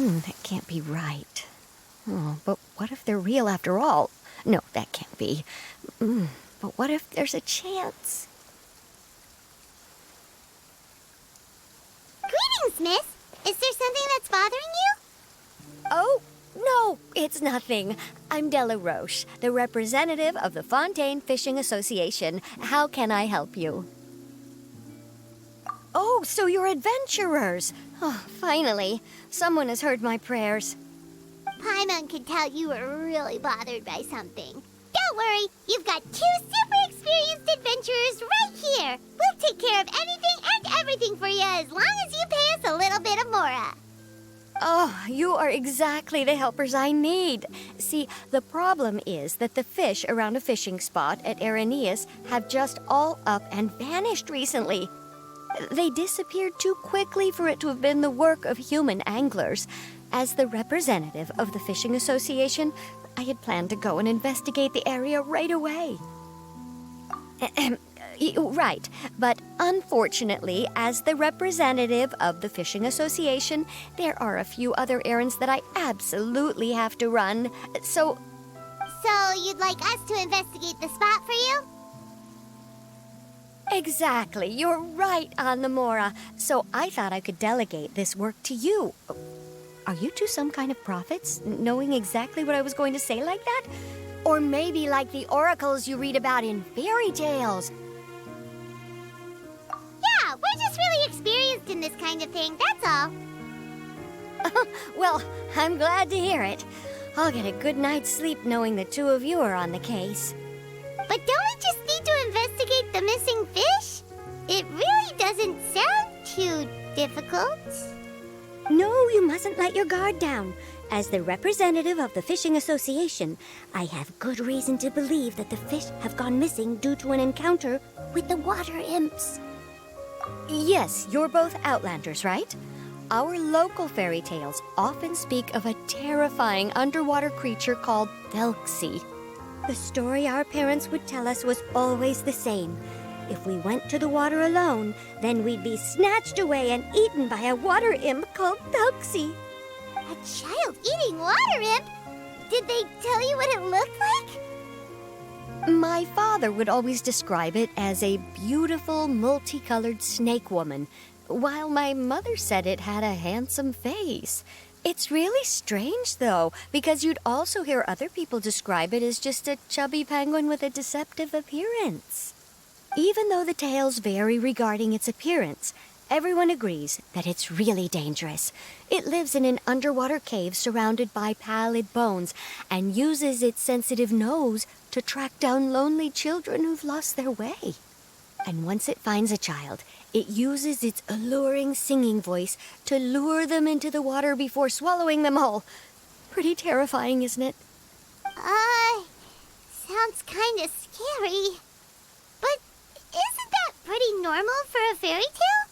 That can't be right. Oh, but what if they're real after all? No, that can't be. But what if there's a chance? Greetings, miss. Is there something that's bothering you? Oh, no, it's nothing. I'm Della Roche, the representative of the Fontaine Fishing Association. How can I help you? Oh, so you're adventurers. Oh, finally. Someone has heard my prayers. Paimon could tell you were really bothered by something. Don't worry, you've got 2 super experienced adventurers right here. We'll take care of anything and everything for you as long as you pay us a little bit of mora. Oh, you are exactly the helpers I need. See, the problem is that the fish around a fishing spot at Irenaeus have just all up and vanished recently. They disappeared too quickly for it to have been the work of human anglers. As the representative of the Fishing Association, I had planned to go and investigate the area right away. Right, but unfortunately, as the representative of the Fishing Association, there are a few other errands that I absolutely have to run, so... So you'd like us to investigate the spot for you? Exactly, you're right on the mora, so I thought I could delegate this work to you. Are you two some kind of prophets, knowing exactly what I was going to say like that? Or maybe like the oracles you read about in fairy tales? Yeah, we're just really experienced in this kind of thing, that's all. Well, I'm glad to hear it. I'll get a good night's sleep knowing the two of you are on the case. But don't we just need to investigate the missing fish? It really doesn't sound too difficult. No, you mustn't let your guard down. As the representative of the Fishing Association, I have good reason to believe that the fish have gone missing due to an encounter with the water imps. Yes, you're both Outlanders, right? Our local fairy tales often speak of a terrifying underwater creature called Thelxie. The story our parents would tell us was always the same. If we went to the water alone, then we'd be snatched away and eaten by a water imp called Thelxie. A child-eating water imp? Did they tell you what it looked like? My father would always describe it as a beautiful, multicolored snake woman, while my mother said it had a handsome face. It's really strange, though, because you'd also hear other people describe it as just a chubby penguin with a deceptive appearance. Even though the tales vary regarding its appearance, everyone agrees that it's really dangerous. It lives in an underwater cave surrounded by pallid bones and uses its sensitive nose to track down lonely children who've lost their way. And once it finds a child, it uses its alluring singing voice to lure them into the water before swallowing them whole. Pretty terrifying, isn't it? Sounds kinda scary. But isn't that pretty normal for a fairy tale?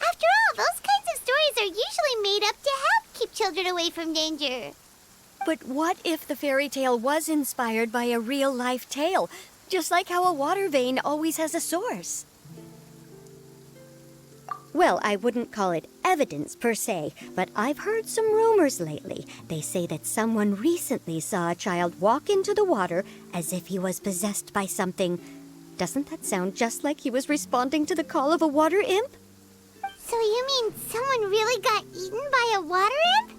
After all, those kinds of stories are usually made up to help keep children away from danger. But what if the fairy tale was inspired by a real-life tale, just like how a water vein always has a source? Well, I wouldn't call it evidence per se, but I've heard some rumors lately. They say that someone recently saw a child walk into the water as if he was possessed by something. Doesn't that sound just like he was responding to the call of a water imp? So you mean someone really got eaten by a water imp?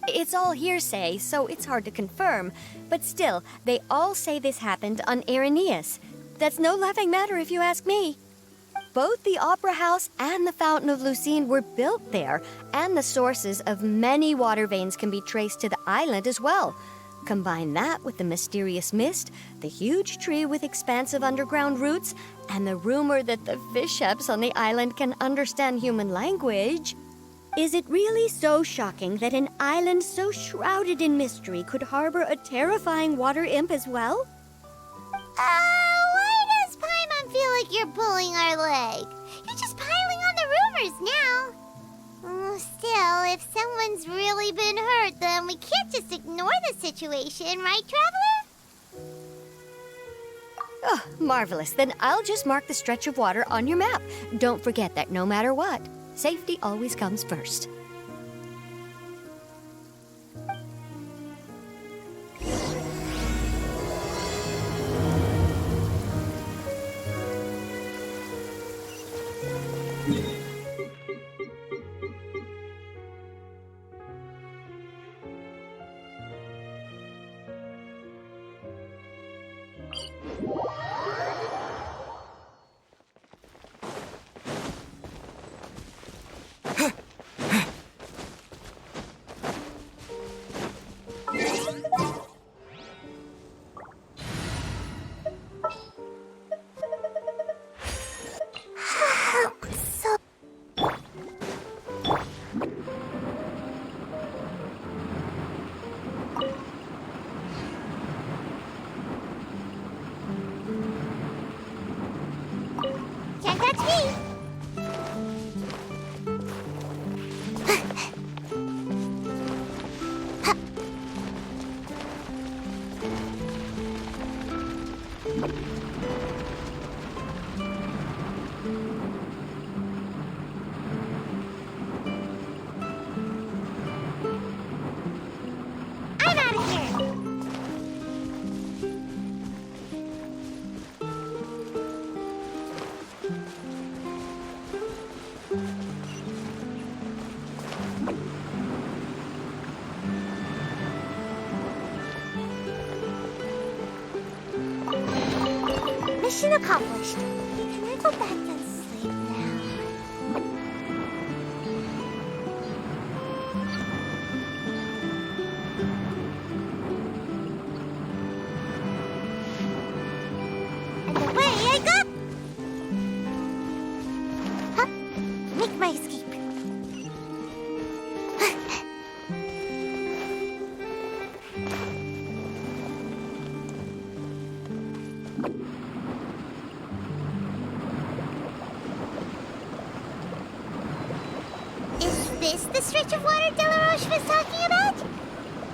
It's all hearsay, so it's hard to confirm. But still, they all say this happened on Irenaeus. That's no laughing matter if you ask me. Both the Opera House and the Fountain of Lucine were built there, and the sources of many water veins can be traced to the island as well. Combine that with the mysterious mist, the huge tree with expansive underground roots, and the rumor that the fish-eps on the island can understand human language. Is it really so shocking that an island so shrouded in mystery could harbor a terrifying water imp as well? Why does Paimon feel like you're pulling our leg? You're just piling on the rumors now. Still, if someone's really been hurt, then we can't just ignore the situation, right, Traveler? Oh, marvelous. Then I'll just mark the stretch of water on your map. Don't forget that no matter what, safety always comes first. me. I'm out of here. Mission accomplished. Can I go back and sleep now? And away I go! Hup! Make my escape. Is this the stretch of water Delaroche was talking about?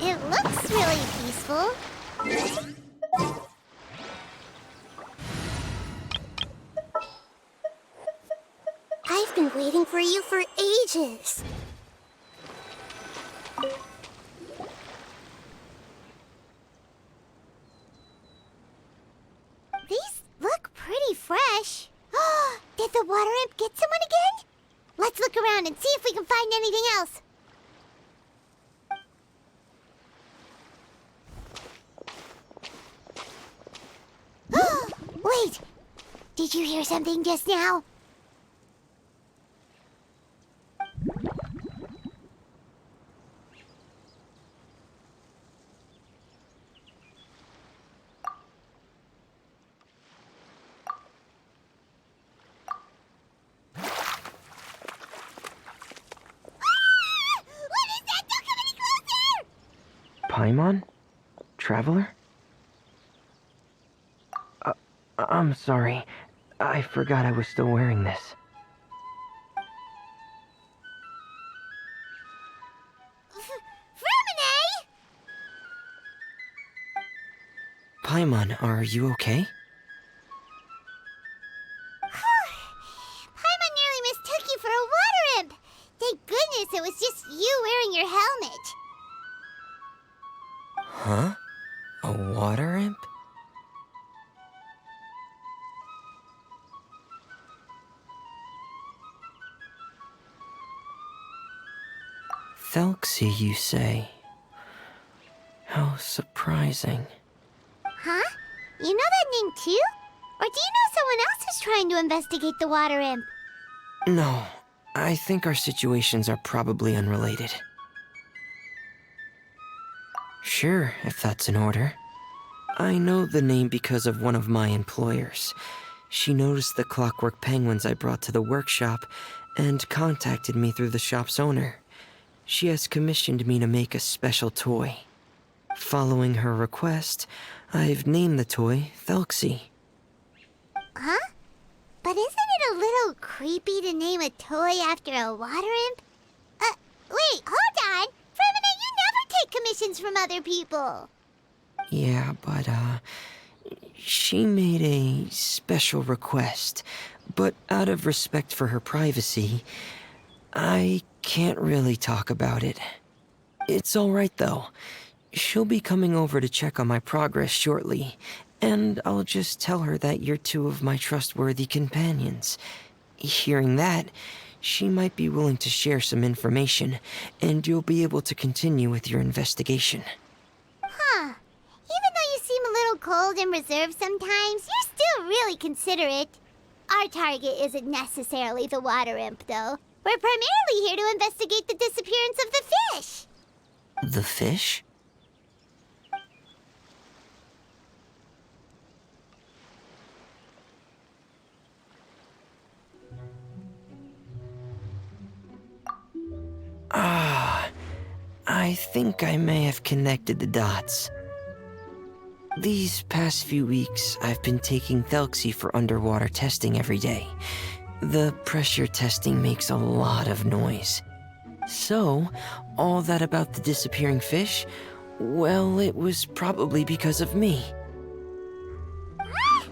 It looks really peaceful. I've been waiting for you for ages. These look pretty fresh. Did the water imp get someone again? Let's look around and see if we can find anything else. Wait! Did you hear something just now? What is that? Don't come any closer! Paimon? Traveler? I'm sorry. I forgot I was still wearing this. Frumine! Paimon, are you okay? Paimon nearly mistook you for a water imp. Thank goodness it was just you wearing your helmet. Huh? A water imp? Thelxie, you say? How surprising. Huh? You know that name too? Or do you know someone else is trying to investigate the water imp? No, I think our situations are probably unrelated. Sure, if that's in order. I know the name because of one of my employers. She noticed the clockwork penguins I brought to the workshop and contacted me through the shop's owner. She has commissioned me to make a special toy. Following her request, I've named the toy Thelxie. Huh? But isn't it a little creepy to name a toy after a water imp? Wait, hold on! Fremine, you never take commissions from other people! Yeah, but, she made a special request, but out of respect for her privacy, I can't really talk about it. It's alright though. She'll be coming over to check on my progress shortly, and I'll just tell her that you're two of my trustworthy companions. Hearing that, she might be willing to share some information, and you'll be able to continue with your investigation. Huh. Even though you seem a little cold and reserved sometimes, you're still really considerate. Our target isn't necessarily the water imp, though. We're primarily here to investigate the disappearance of the fish. The fish? I think I may have connected the dots. These past few weeks, I've been taking Thelxie for underwater testing every day. The pressure testing makes a lot of noise. So, all that about the disappearing fish? Well, it was probably because of me. Ah,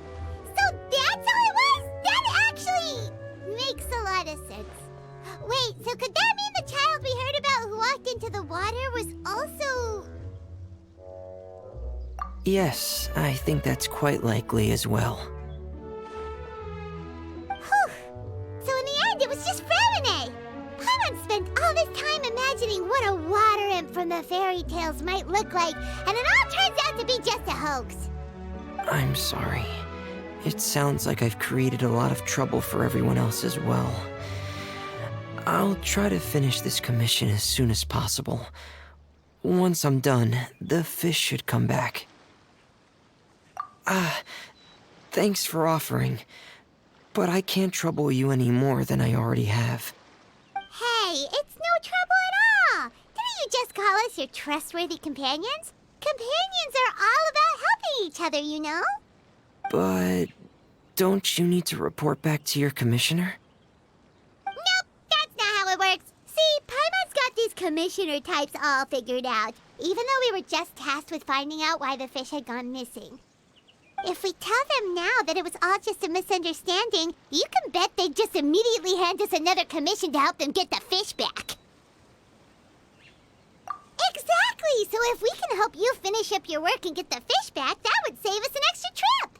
so that's how it was? That actually makes a lot of sense. Wait, so could that mean the child we heard about who walked into the water was also... Yes, I think that's quite likely as well. Whew. So in the end, it was just Fremine. Paimon spent all this time imagining what a water imp from the fairy tales might look like, and it all turns out to be just a hoax. I'm sorry. It sounds like I've created a lot of trouble for everyone else as well. I'll try to finish this commission as soon as possible. Once I'm done, the fish should come back. Thanks for offering, but I can't trouble you any more than I already have. Hey, it's no trouble at all. Didn't you just call us your trustworthy companions? Companions are all about helping each other, you know? But don't you need to report back to your commissioner? Nope, that's not how it works. See, Paimon's got these commissioner types all figured out, even though we were just tasked with finding out why the fish had gone missing. If we tell them now that it was all just a misunderstanding, you can bet they'd just immediately hand us another commission to help them get the fish back. Exactly! So if we can help you finish up your work and get the fish back, that would save us an extra trip!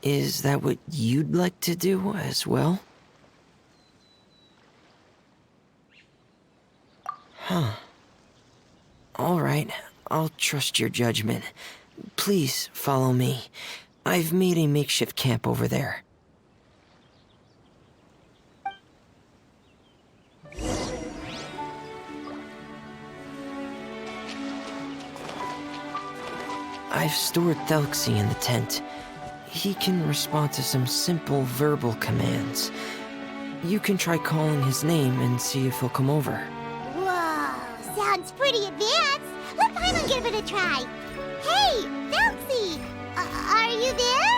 Is that what you'd like to do as well? Huh. All right, I'll trust your judgment. Please follow me. I've made a makeshift camp over there. I've stored Thelxie in the tent. He can respond to some simple verbal commands. You can try calling his name and see if he'll come over. Whoa, sounds pretty advanced. Let Paimon give it a try. Hey, Thelxie! Are you there?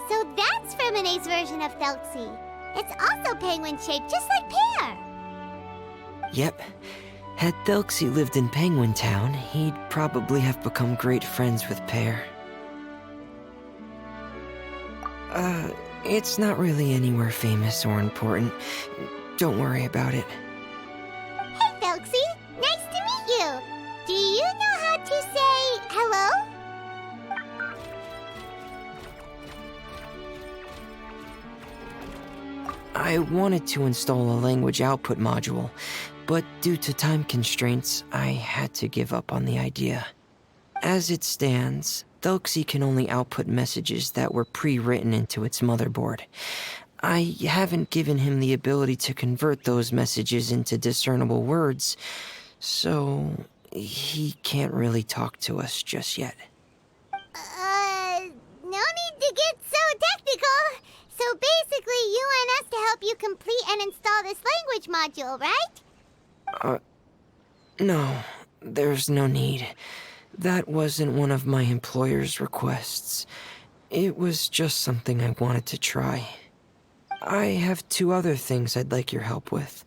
So that's Fremine's version of Thelxie. It's also penguin-shaped, just like Pear. Yep. Had Thelxie lived in Penguin Town, he'd probably have become great friends with Pear. It's not really anywhere famous or important. Don't worry about it. Hey, Thelxie! Nice to meet you! Do you know how to say hello? I wanted to install a language output module, but due to time constraints, I had to give up on the idea. As it stands, Thelxie can only output messages that were pre-written into its motherboard. I haven't given him the ability to convert those messages into discernible words, so he can't really talk to us just yet. No need to get so technical. So basically, you want us to help you complete and install this language module, right? No, there's no need. That wasn't one of my employer's requests. It was just something I wanted to try. I have 2 other things I'd like your help with.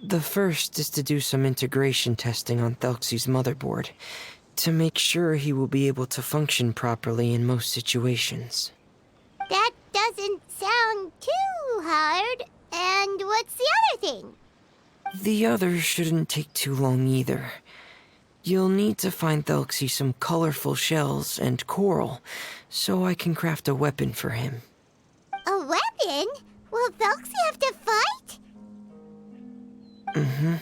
The first is to do some integration testing on Thelxie's motherboard, to make sure he will be able to function properly in most situations. That doesn't sound too hard. And what's the other thing? The other shouldn't take too long either. You'll need to find Thelxie some colorful shells and coral, so I can craft a weapon for him. A weapon? Will Thelxie have to fight? Mm-hmm.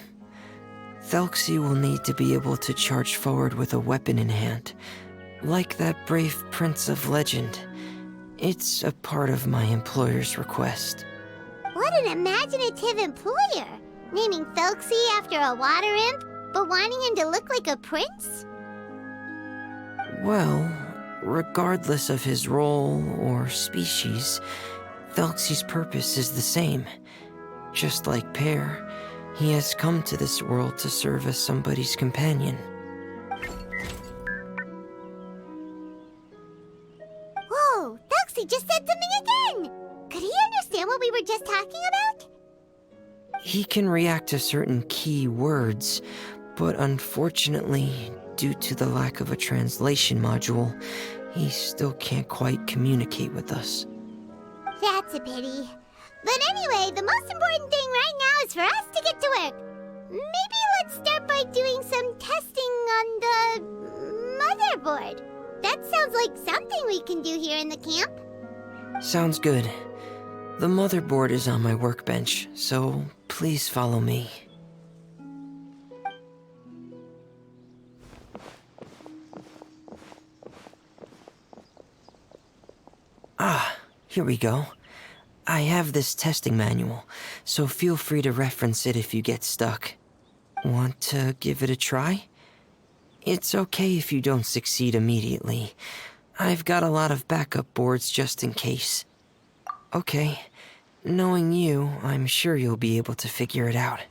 Thelxie will need to be able to charge forward with a weapon in hand, like that brave prince of legend. It's a part of my employer's request. What an imaginative employer! Naming Thelxie after a water imp, but wanting him to look like a prince? Well, regardless of his role or species, Thelxie's purpose is the same. Just like Pear, he has come to this world to serve as somebody's companion. Whoa, Thelxie just said something again! Could he understand what we were just talking about? He can react to certain key words, but unfortunately, due to the lack of a translation module, he still can't quite communicate with us. That's a pity. But anyway, the most important thing right now is for us to get to work. Maybe let's start by doing some testing on the motherboard. That sounds like something we can do here in the camp. Sounds good. The motherboard is on my workbench, so please follow me. Ah, here we go. I have this testing manual, so feel free to reference it if you get stuck. Want to give it a try? It's okay if you don't succeed immediately. I've got a lot of backup boards just in case. Okay, knowing you, I'm sure you'll be able to figure it out.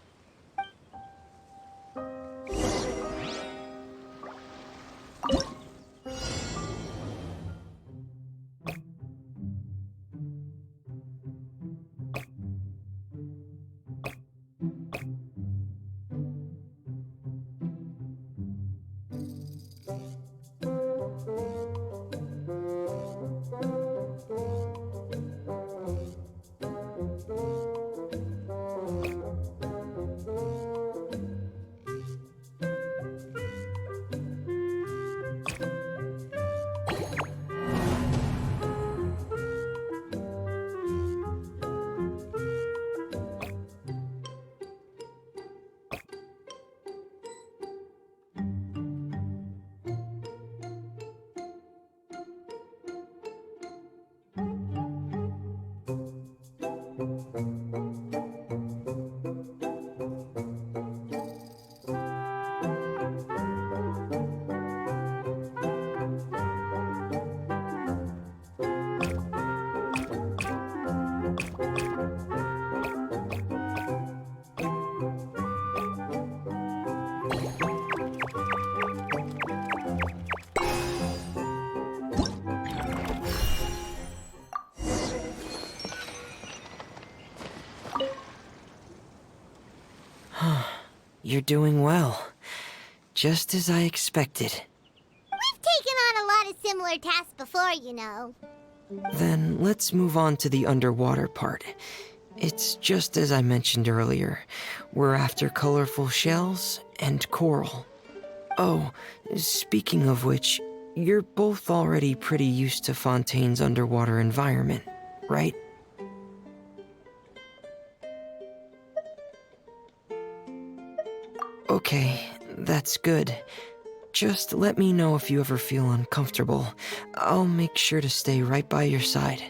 You're doing well. Just as I expected. We've taken on a lot of similar tasks before, you know. Then let's move on to the underwater part. It's just as I mentioned earlier. We're after colorful shells and coral. Oh, speaking of which, you're both already pretty used to Fontaine's underwater environment, right? Okay, that's good. Just let me know if you ever feel uncomfortable. I'll make sure to stay right by your side.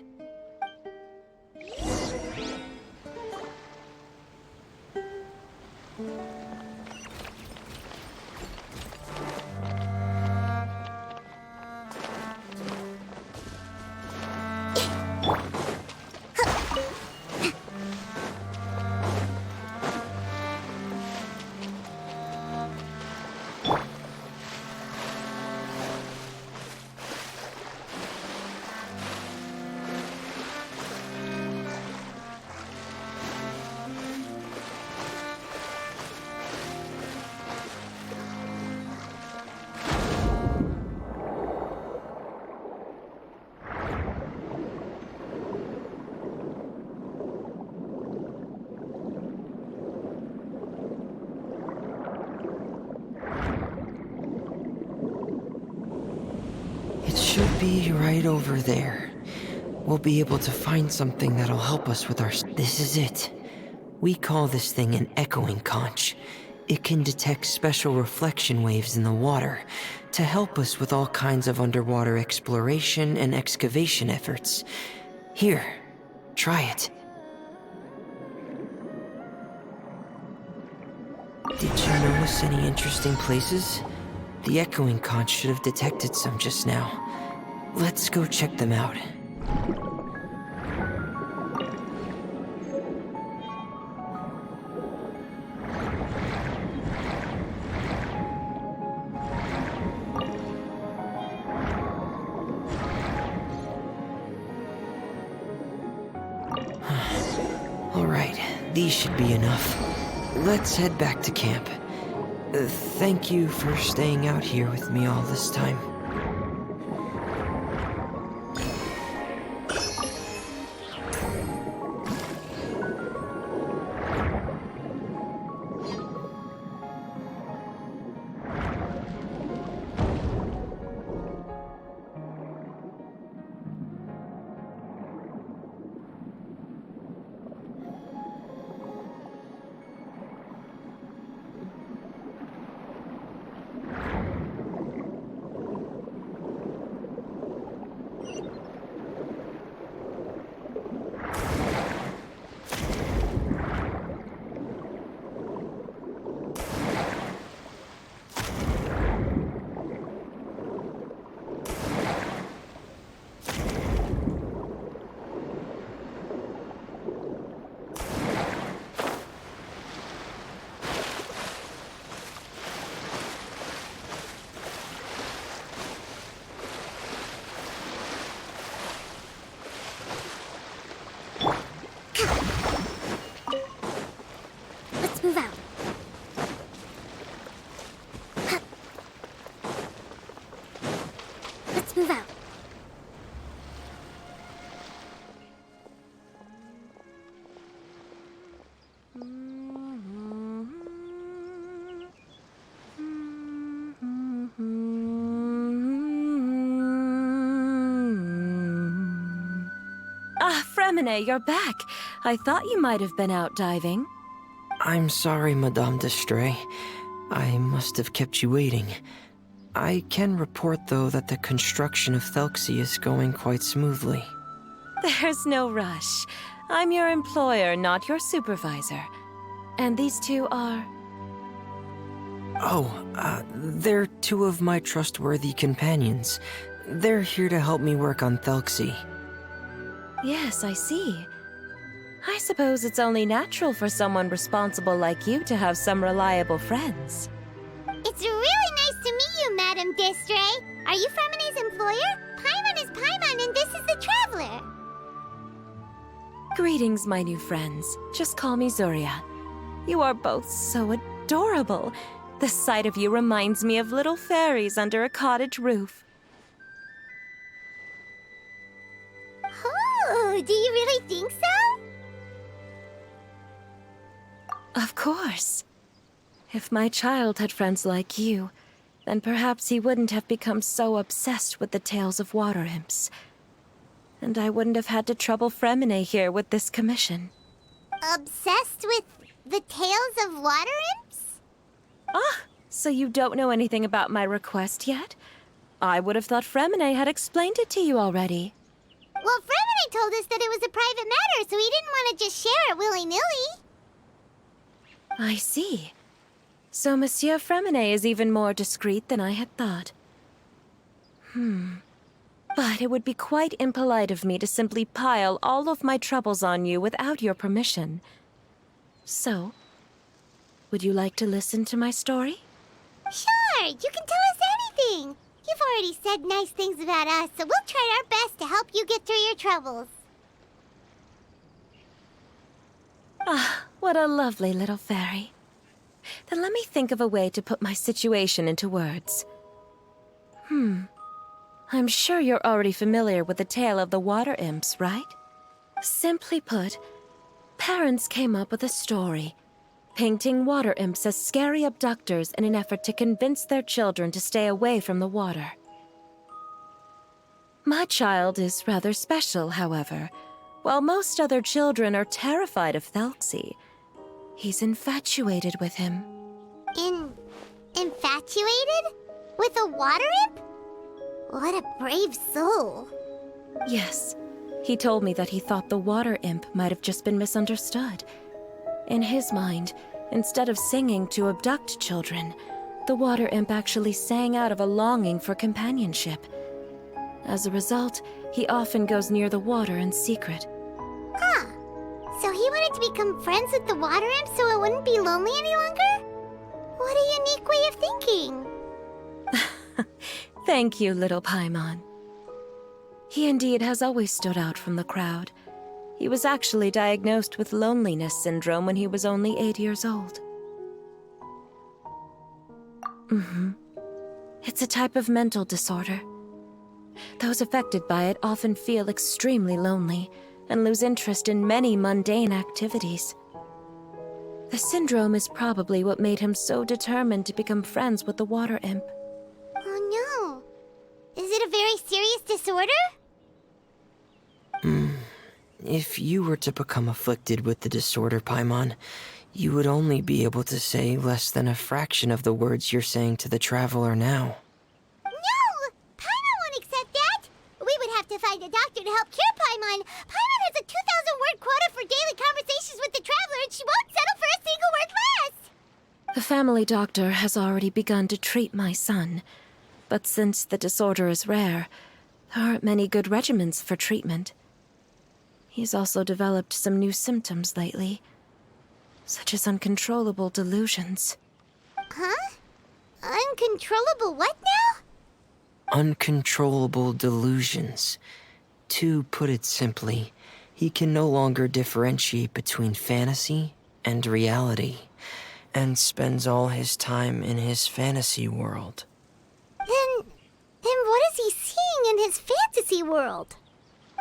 Should be right over there. We'll be able to find something that'll help us with our... This is it. We call this thing an echoing conch. It can detect special reflection waves in the water to help us with all kinds of underwater exploration and excavation efforts. Here, try it. Did you notice any interesting places? The echoing conch should have detected some just now. Let's go check them out. Alright, these should be enough. Let's head back to camp. Thank you for staying out here with me all this time. Let's move out. Let's move out. Ah, Fremine, you're back. I thought you might have been out diving. I'm sorry, Madame d'Estray. I must have kept you waiting. I can report, though, that the construction of Thelxie is going quite smoothly. There's no rush. I'm your employer, not your supervisor. And these two are... They're two of my trustworthy companions. They're here to help me work on Thelxie. Yes, I see. I suppose it's only natural for someone responsible like you to have some reliable friends. It's really nice to meet you, Madame d'Estray. Are you Fremine's employer? Paimon is Paimon, and this is the Traveler. Greetings, my new friends. Just call me Zuria. You are both so adorable. The sight of you reminds me of little fairies under a cottage roof. Oh, do you really think so? Of course. If my child had friends like you, then perhaps he wouldn't have become so obsessed with the tales of water imps. And I wouldn't have had to trouble Fremine here with this commission. Obsessed with the tales of water imps? Ah, so you don't know anything about my request yet? I would have thought Fremine had explained it to you already. Well, Fremine told us that it was a private matter, so he didn't want to just share it willy-nilly. I see. So Monsieur Fremine is even more discreet than I had thought. But it would be quite impolite of me to simply pile all of my troubles on you without your permission. So, would you like to listen to my story? Sure, you can tell us anything. You've already said nice things about us, so we'll try our best to help you get through your troubles. Ah, what a lovely little fairy. Then let me think of a way to put my situation into words. I'm sure you're already familiar with the tale of the water imps, right? Simply put, parents came up with a story, painting water imps as scary abductors in an effort to convince their children to stay away from the water. My child is rather special, however. While most other children are terrified of Thelxie, he's infatuated with him. Infatuated? With a water imp? What a brave soul. Yes, he told me that he thought the water imp might have just been misunderstood. In his mind, instead of singing to abduct children, the water imp actually sang out of a longing for companionship. As a result, he often goes near the water in secret. Ah, so he wanted to become friends with the water imp so it wouldn't be lonely any longer? What a unique way of thinking. Thank you, little Paimon. He indeed has always stood out from the crowd. He was actually diagnosed with loneliness syndrome when he was only 8 years old. It's a type of mental disorder. Those affected by it often feel extremely lonely and lose interest in many mundane activities. The syndrome is probably what made him so determined to become friends with the water imp. Oh no. Is it a very serious disorder? If you were to become afflicted with the disorder, Paimon, you would only be able to say less than a fraction of the words you're saying to the traveler now. No! Paimon won't accept that! We would have to find a doctor to help cure Paimon. Paimon has a 2,000-word quota for daily conversations with the traveler, and she won't settle for a single word less! The family doctor has already begun to treat my son, but since the disorder is rare, there aren't many good regimens for treatment. He's also developed some new symptoms lately, such as uncontrollable delusions. Huh? Uncontrollable what now? Uncontrollable delusions. To put it simply, he can no longer differentiate between fantasy and reality, and spends all his time in his fantasy world. Then what is he seeing in his fantasy world?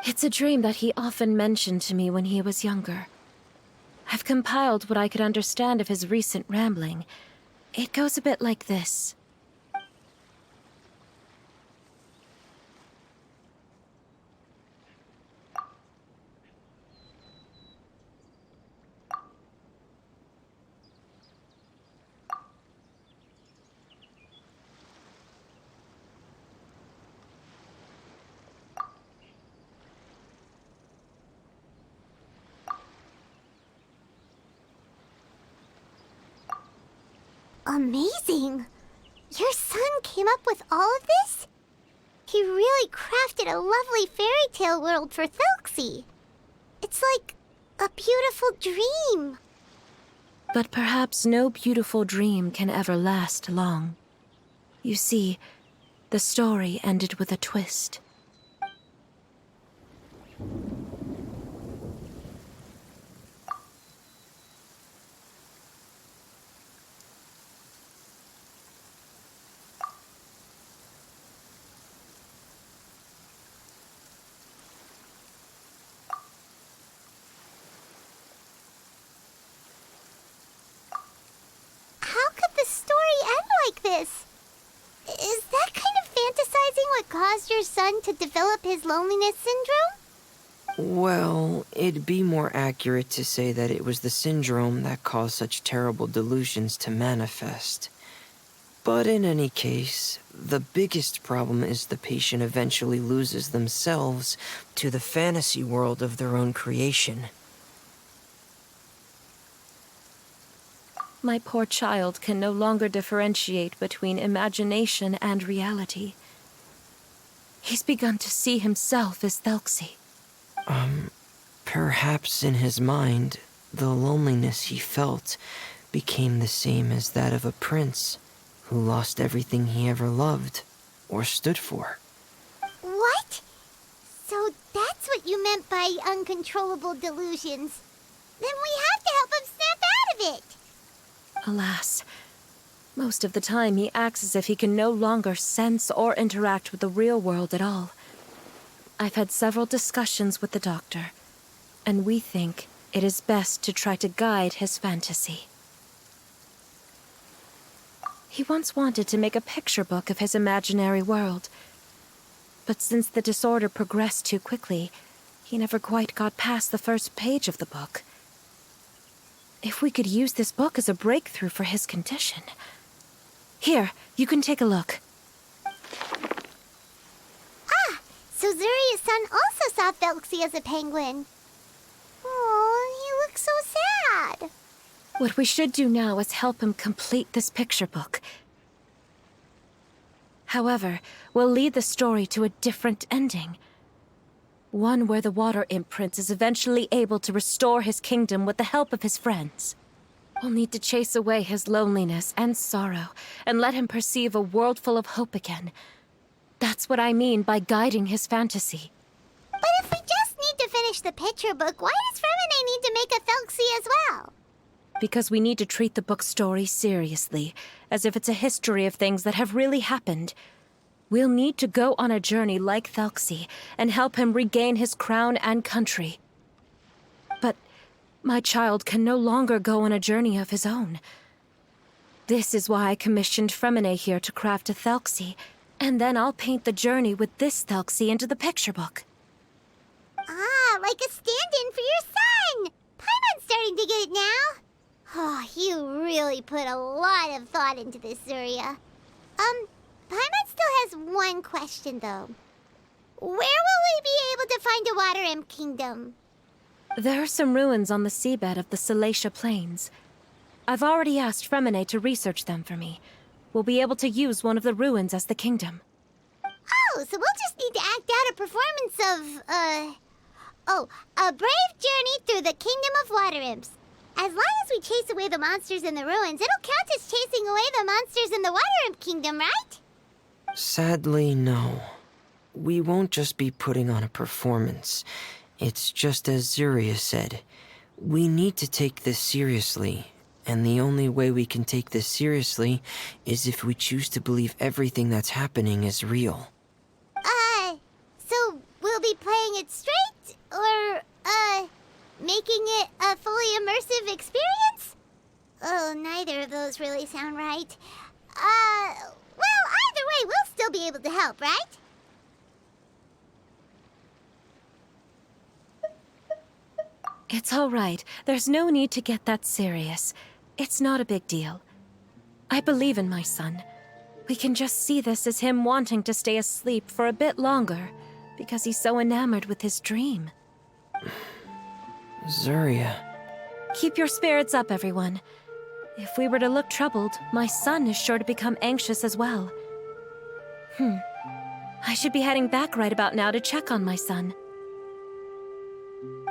It's a dream that he often mentioned to me when he was younger. I've compiled what I could understand of his recent rambling. It goes a bit like this. Amazing! Your son came up with all of this? He really crafted a lovely fairy tale world for Thelxie. It's like a beautiful dream. But perhaps no beautiful dream can ever last long. You see, the story ended with a twist. How could the story end like this? Is that kind of fantasizing what caused your son to develop his loneliness syndrome? Well, it'd be more accurate to say that it was the syndrome that caused such terrible delusions to manifest. But in any case, the biggest problem is the patient eventually loses themselves to the fantasy world of their own creation. My poor child can no longer differentiate between imagination and reality. He's begun to see himself as Thelxie. Perhaps in his mind, the loneliness he felt became the same as that of a prince who lost everything he ever loved or stood for. What? So that's what you meant by uncontrollable delusions. Then we have to help him snap out of it. Alas, most of the time he acts as if he can no longer sense or interact with the real world at all. I've had several discussions with the doctor, and we think it is best to try to guide his fantasy. He once wanted to make a picture book of his imaginary world, but since the disorder progressed too quickly, he never quite got past the first page of the book. If we could use this book as a breakthrough for his condition. Here, you can take a look. Ah, so Zuri's son also saw Thelxie as a penguin. Oh, he looks so sad. What we should do now is help him complete this picture book. However, we'll lead the story to a different ending. One where the Water Imp Prince is eventually able to restore his kingdom with the help of his friends. We'll need to chase away his loneliness and sorrow and let him perceive a world full of hope again. That's what I mean by guiding his fantasy. But if we just need to finish the picture book, why does Fremine need to make a Thelxie as well? Because we need to treat the book's story seriously, as if it's a history of things that have really happened. We'll need to go on a journey like Thelxie and help him regain his crown and country. But my child can no longer go on a journey of his own. This is why I commissioned Fremine here to craft a Thelxie, and then I'll paint the journey with this Thelxie into the picture book. Ah, like a stand-in for your son! Paimon's starting to get it now. Oh, you really put a lot of thought into this, Zuria. Paimon still has one question, though. Where will we be able to find a Water Imp Kingdom? There are some ruins on the seabed of the Salacia Plains. I've already asked Fremine to research them for me. We'll be able to use one of the ruins as the kingdom. Oh, so we'll just need to act out a performance of, a brave journey through the Kingdom of Water Imps. As long as we chase away the monsters in the ruins, it'll count as chasing away the monsters in the Water Imp Kingdom, right? Sadly, no. We won't just be putting on a performance. It's just as Zuria said. We need to take this seriously. And the only way we can take this seriously is if we choose to believe everything that's happening is real. So we'll be playing it straight? Or, making it a fully immersive experience? Oh, neither of those really sound right. Well, either way, we'll still be able to help, right? It's all right. There's no need to get that serious. It's not a big deal. I believe in my son. We can just see this as him wanting to stay asleep for a bit longer, because he's so enamored with his dream. Zuria. Keep your spirits up, everyone. If we were to look troubled, my son is sure to become anxious as well. I should be heading back right about now to check on my son.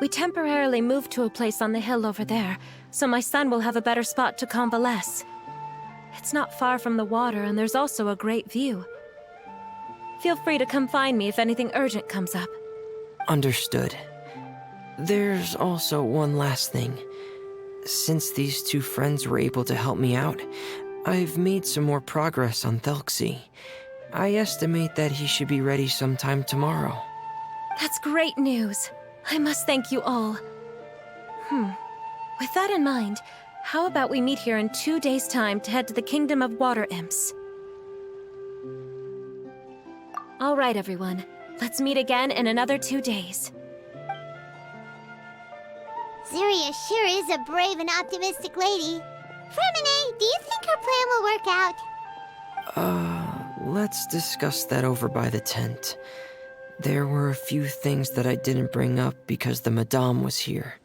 We temporarily moved to a place on the hill over there, so my son will have a better spot to convalesce. It's not far from the water, and there's also a great view. Feel free to come find me if anything urgent comes up. Understood. There's also one last thing. Since these two friends were able to help me out, I've made some more progress on Thelxie. I estimate that he should be ready sometime tomorrow. That's great news. I must thank you all. With that in mind, how about we meet here in 2 days' time to head to the Kingdom of Water Imps? All right, everyone. Let's meet again in another 2 days. Zuria sure is a brave and optimistic lady. Fremine, do you think her plan will work out? Let's discuss that over by the tent. There were a few things that I didn't bring up because the Madame was here.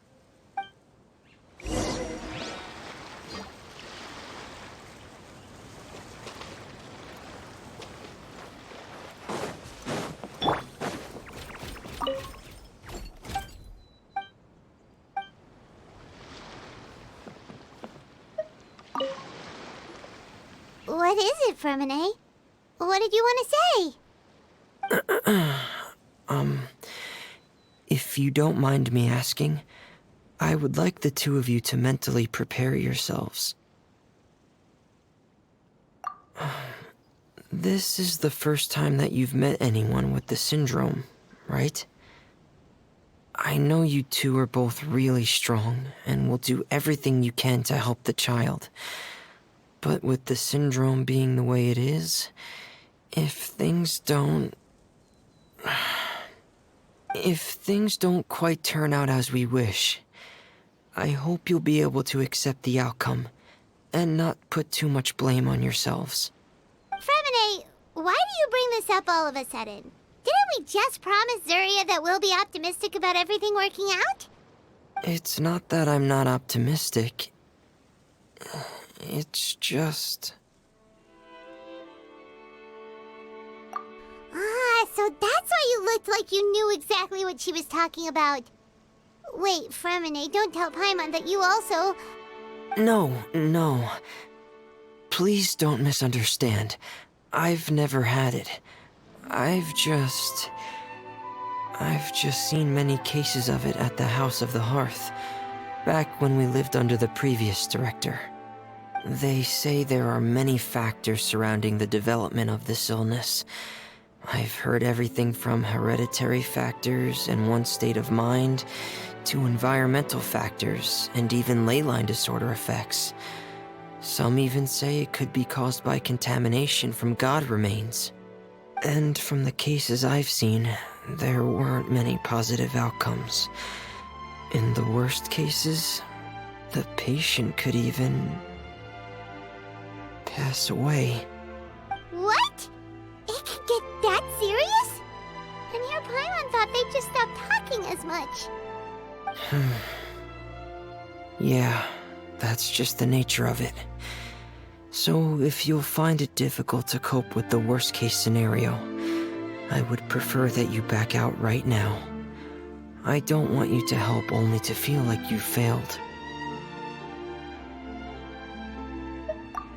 What is it, Fremine? What did you want to say? If you don't mind me asking, I would like the two of you to mentally prepare yourselves. This is the first time that you've met anyone with the syndrome, right? I know you two are both really strong and will do everything you can to help the child. But with the syndrome being the way it is, if things don't quite turn out as we wish, I hope you'll be able to accept the outcome and not put too much blame on yourselves. Fremine, why do you bring this up all of a sudden? Didn't we just promise Zuria that we'll be optimistic about everything working out? It's not that I'm not optimistic. It's just... So that's why you looked like you knew exactly what she was talking about. Wait, Fremine, don't tell Paimon that you also... No. Please don't misunderstand. I've never had it. I've just seen many cases of it at the House of the Hearth, back when we lived under the previous director. They say there are many factors surrounding the development of this illness. I've heard everything from hereditary factors and one's state of mind, to environmental factors, and even ley line disorder effects. Some even say it could be caused by contamination from god remains. And from the cases I've seen, there weren't many positive outcomes. In the worst cases, the patient could even pass away. What? It could get that serious? And here Paimon thought they'd just stop talking as much. Yeah, that's just the nature of it. So if you'll find it difficult to cope with the worst case scenario, I would prefer that you back out right now. I don't want you to help only to feel like you failed.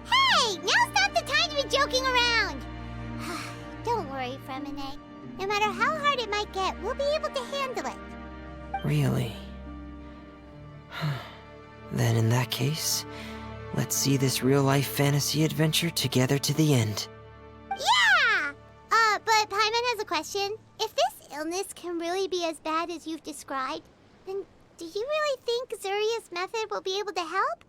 Hey, now's not the time to be joking around. Don't worry, Fremine. No matter how hard it might get, we'll be able to handle it. Really? Then in that case, let's see this real-life fantasy adventure together to the end. Yeah! But Paimon has a question. If this illness can really be as bad as you've described, then do you really think Zuria's method will be able to help?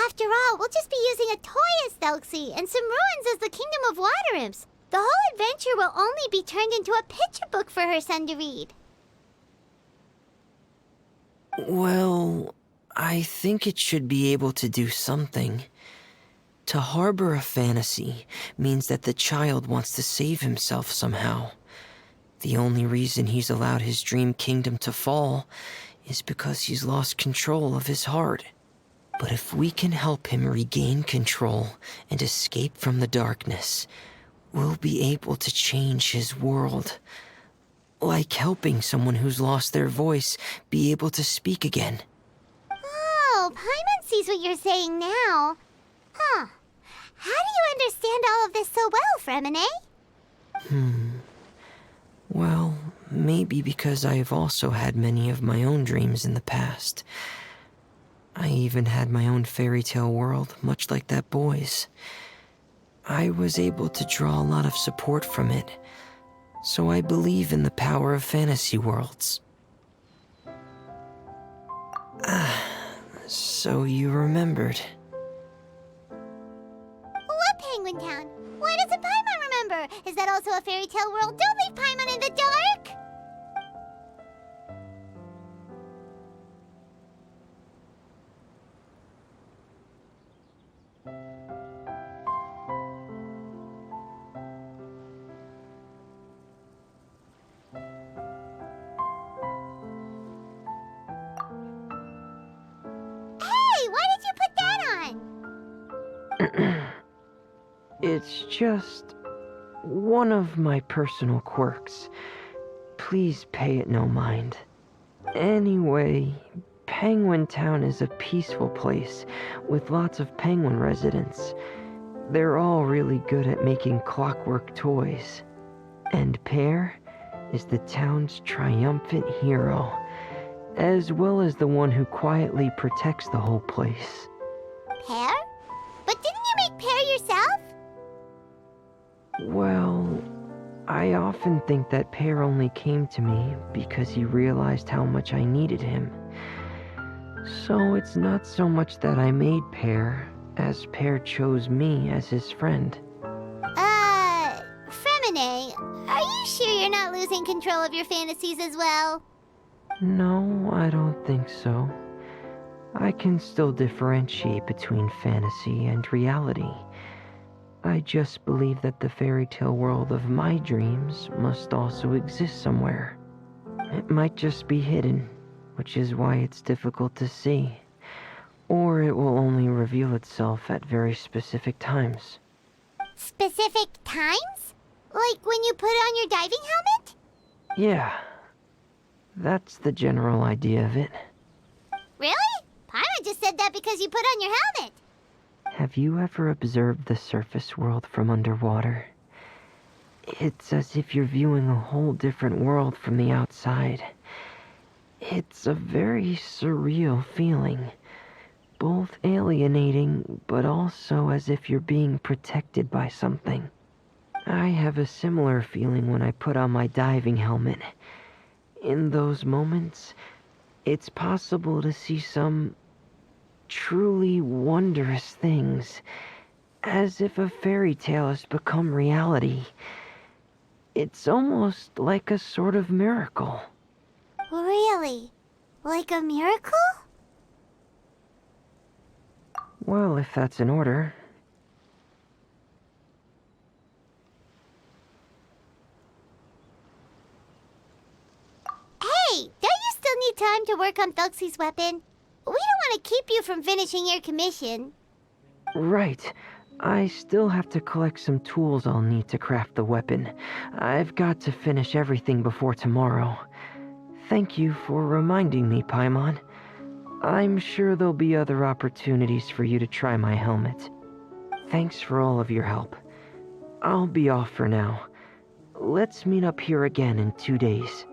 After all, we'll just be using a toy as Thelxie and some ruins as the Kingdom of Water Imps. The whole adventure will only be turned into a picture book for her son to read. Well, I think it should be able to do something. To harbor a fantasy means that the child wants to save himself somehow. The only reason he's allowed his dream kingdom to fall is because he's lost control of his heart. But if we can help him regain control and escape from the darkness, we'll be able to change his world. Like helping someone who's lost their voice be able to speak again. Oh, Paimon sees what you're saying now. Huh. How do you understand all of this so well, Fremine? Well, maybe because I've also had many of my own dreams in the past. I even had my own fairy tale world, much like that boy's. I was able to draw a lot of support from it, so I believe in the power of fantasy worlds. So you remembered. What Penguin Town? Why doesn't Paimon remember? Is that also a fairy tale world? Don't leave Paimon in the dark! Hey, why did you put that on? It's just one of my personal quirks. Please pay it no mind. Anyway, Penguin Town is a peaceful place with lots of penguin residents. They're all really good at making clockwork toys. And Pear is the town's triumphant hero, as well as the one who quietly protects the whole place. Pear? But didn't you make Pear yourself? Well, I often think that Pear only came to me because he realized how much I needed him. So it's not so much that I made Pear, as Pear chose me as his friend. Fremine, are you sure you're not losing control of your fantasies as well? No, I don't think so. I can still differentiate between fantasy and reality. I just believe that the fairy tale world of my dreams must also exist somewhere. It might just be hidden, which is why it's difficult to see. Or it will only reveal itself at very specific times. Specific times? Like when you put on your diving helmet? Yeah, that's the general idea of it. Really? Paimon just said that because you put on your helmet. Have you ever observed the surface world from underwater? It's as if you're viewing a whole different world from the outside. It's a very surreal feeling. Both alienating, but also as if you're being protected by something. I have a similar feeling when I put on my diving helmet. In those moments, it's possible to see some truly wondrous things, as if a fairy tale has become reality. It's almost like a sort of miracle. Really? Like a miracle? Well, if that's in order. Hey, don't you still need time to work on Thelxie's weapon? We don't want to keep you from finishing your commission. Right. I still have to collect some tools I'll need to craft the weapon. I've got to finish everything before tomorrow. Thank you for reminding me, Paimon. I'm sure there'll be other opportunities for you to try my helmet. Thanks for all of your help. I'll be off for now. Let's meet up here again in 2 days.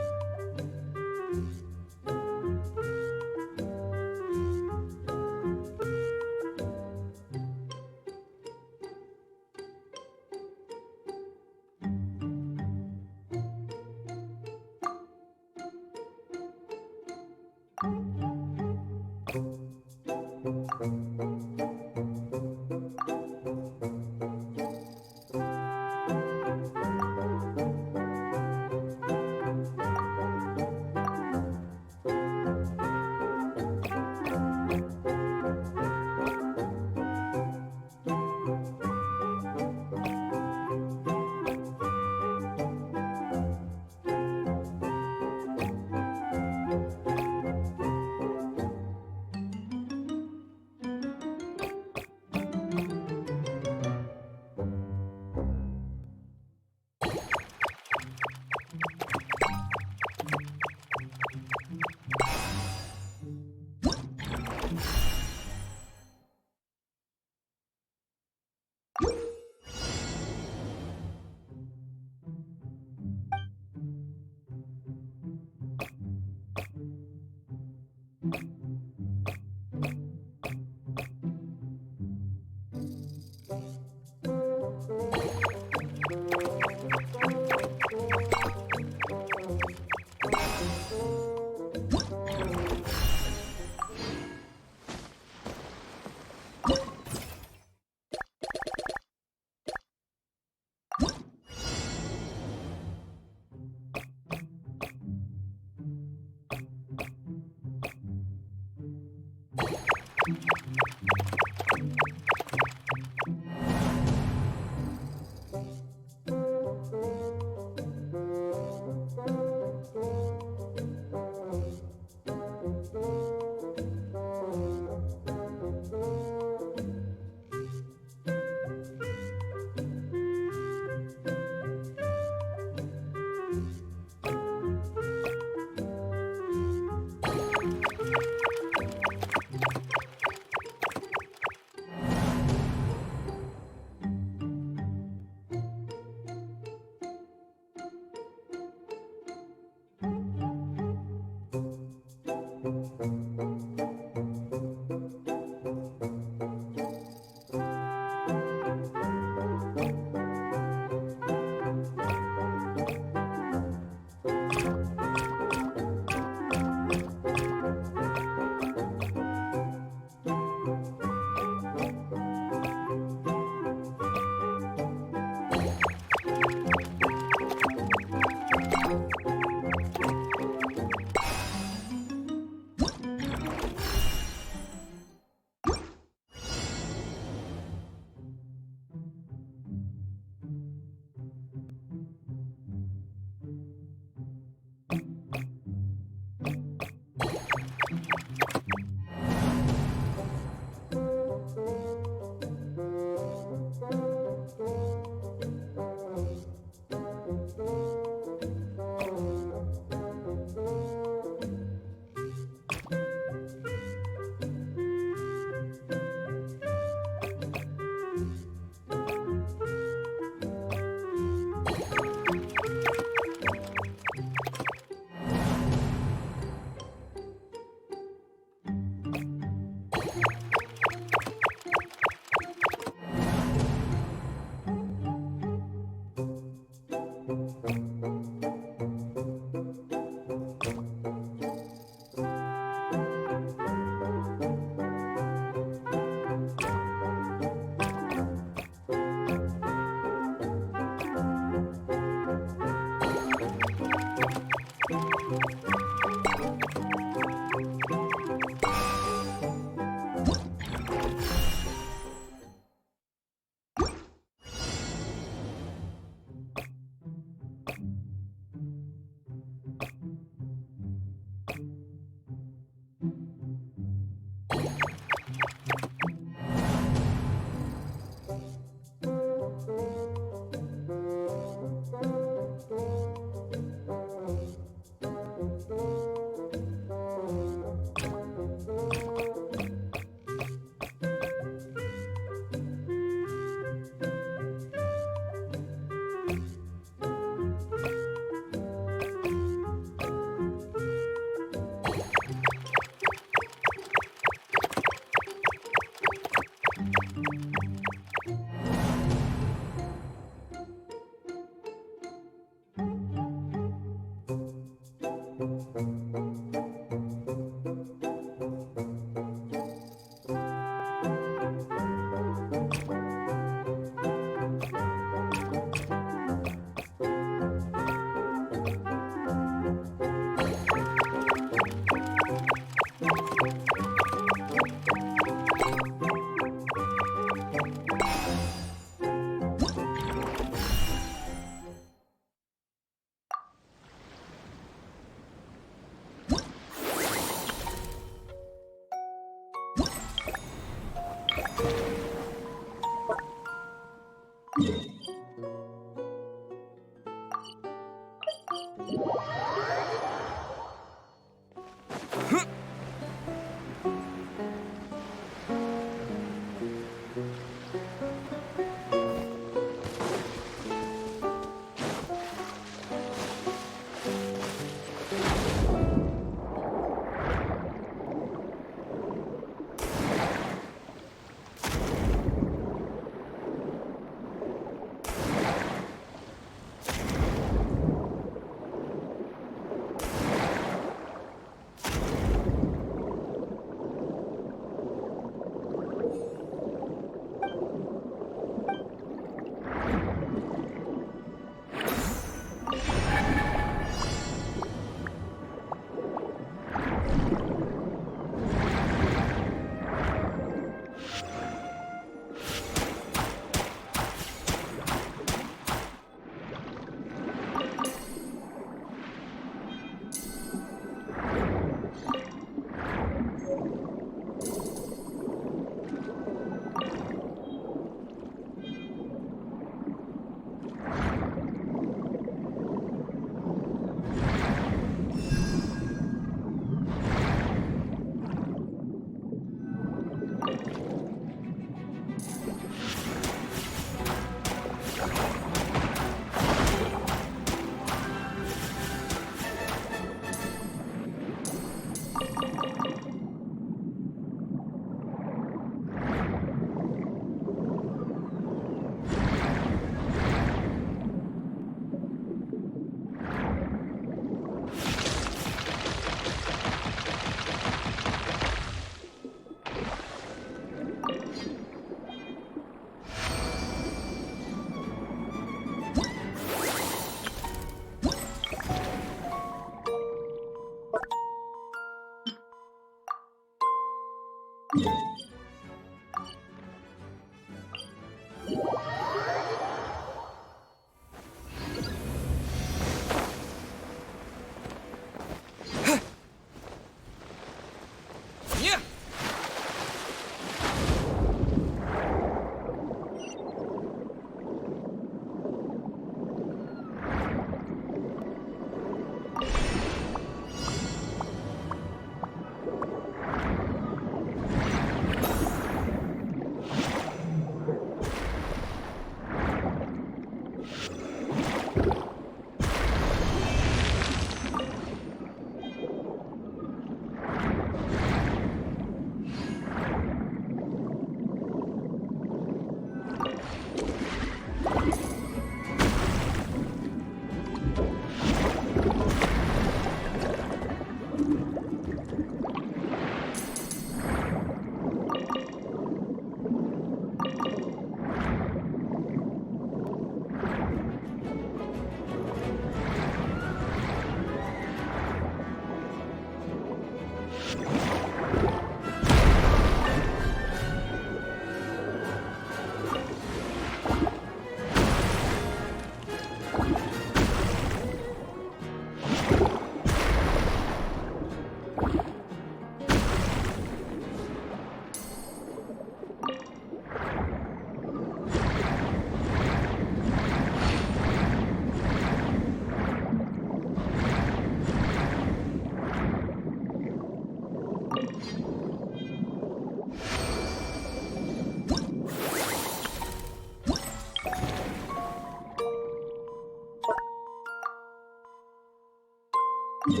They've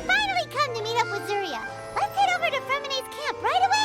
finally come to meet up with Zuria. Let's head over to Ferminate's camp right away!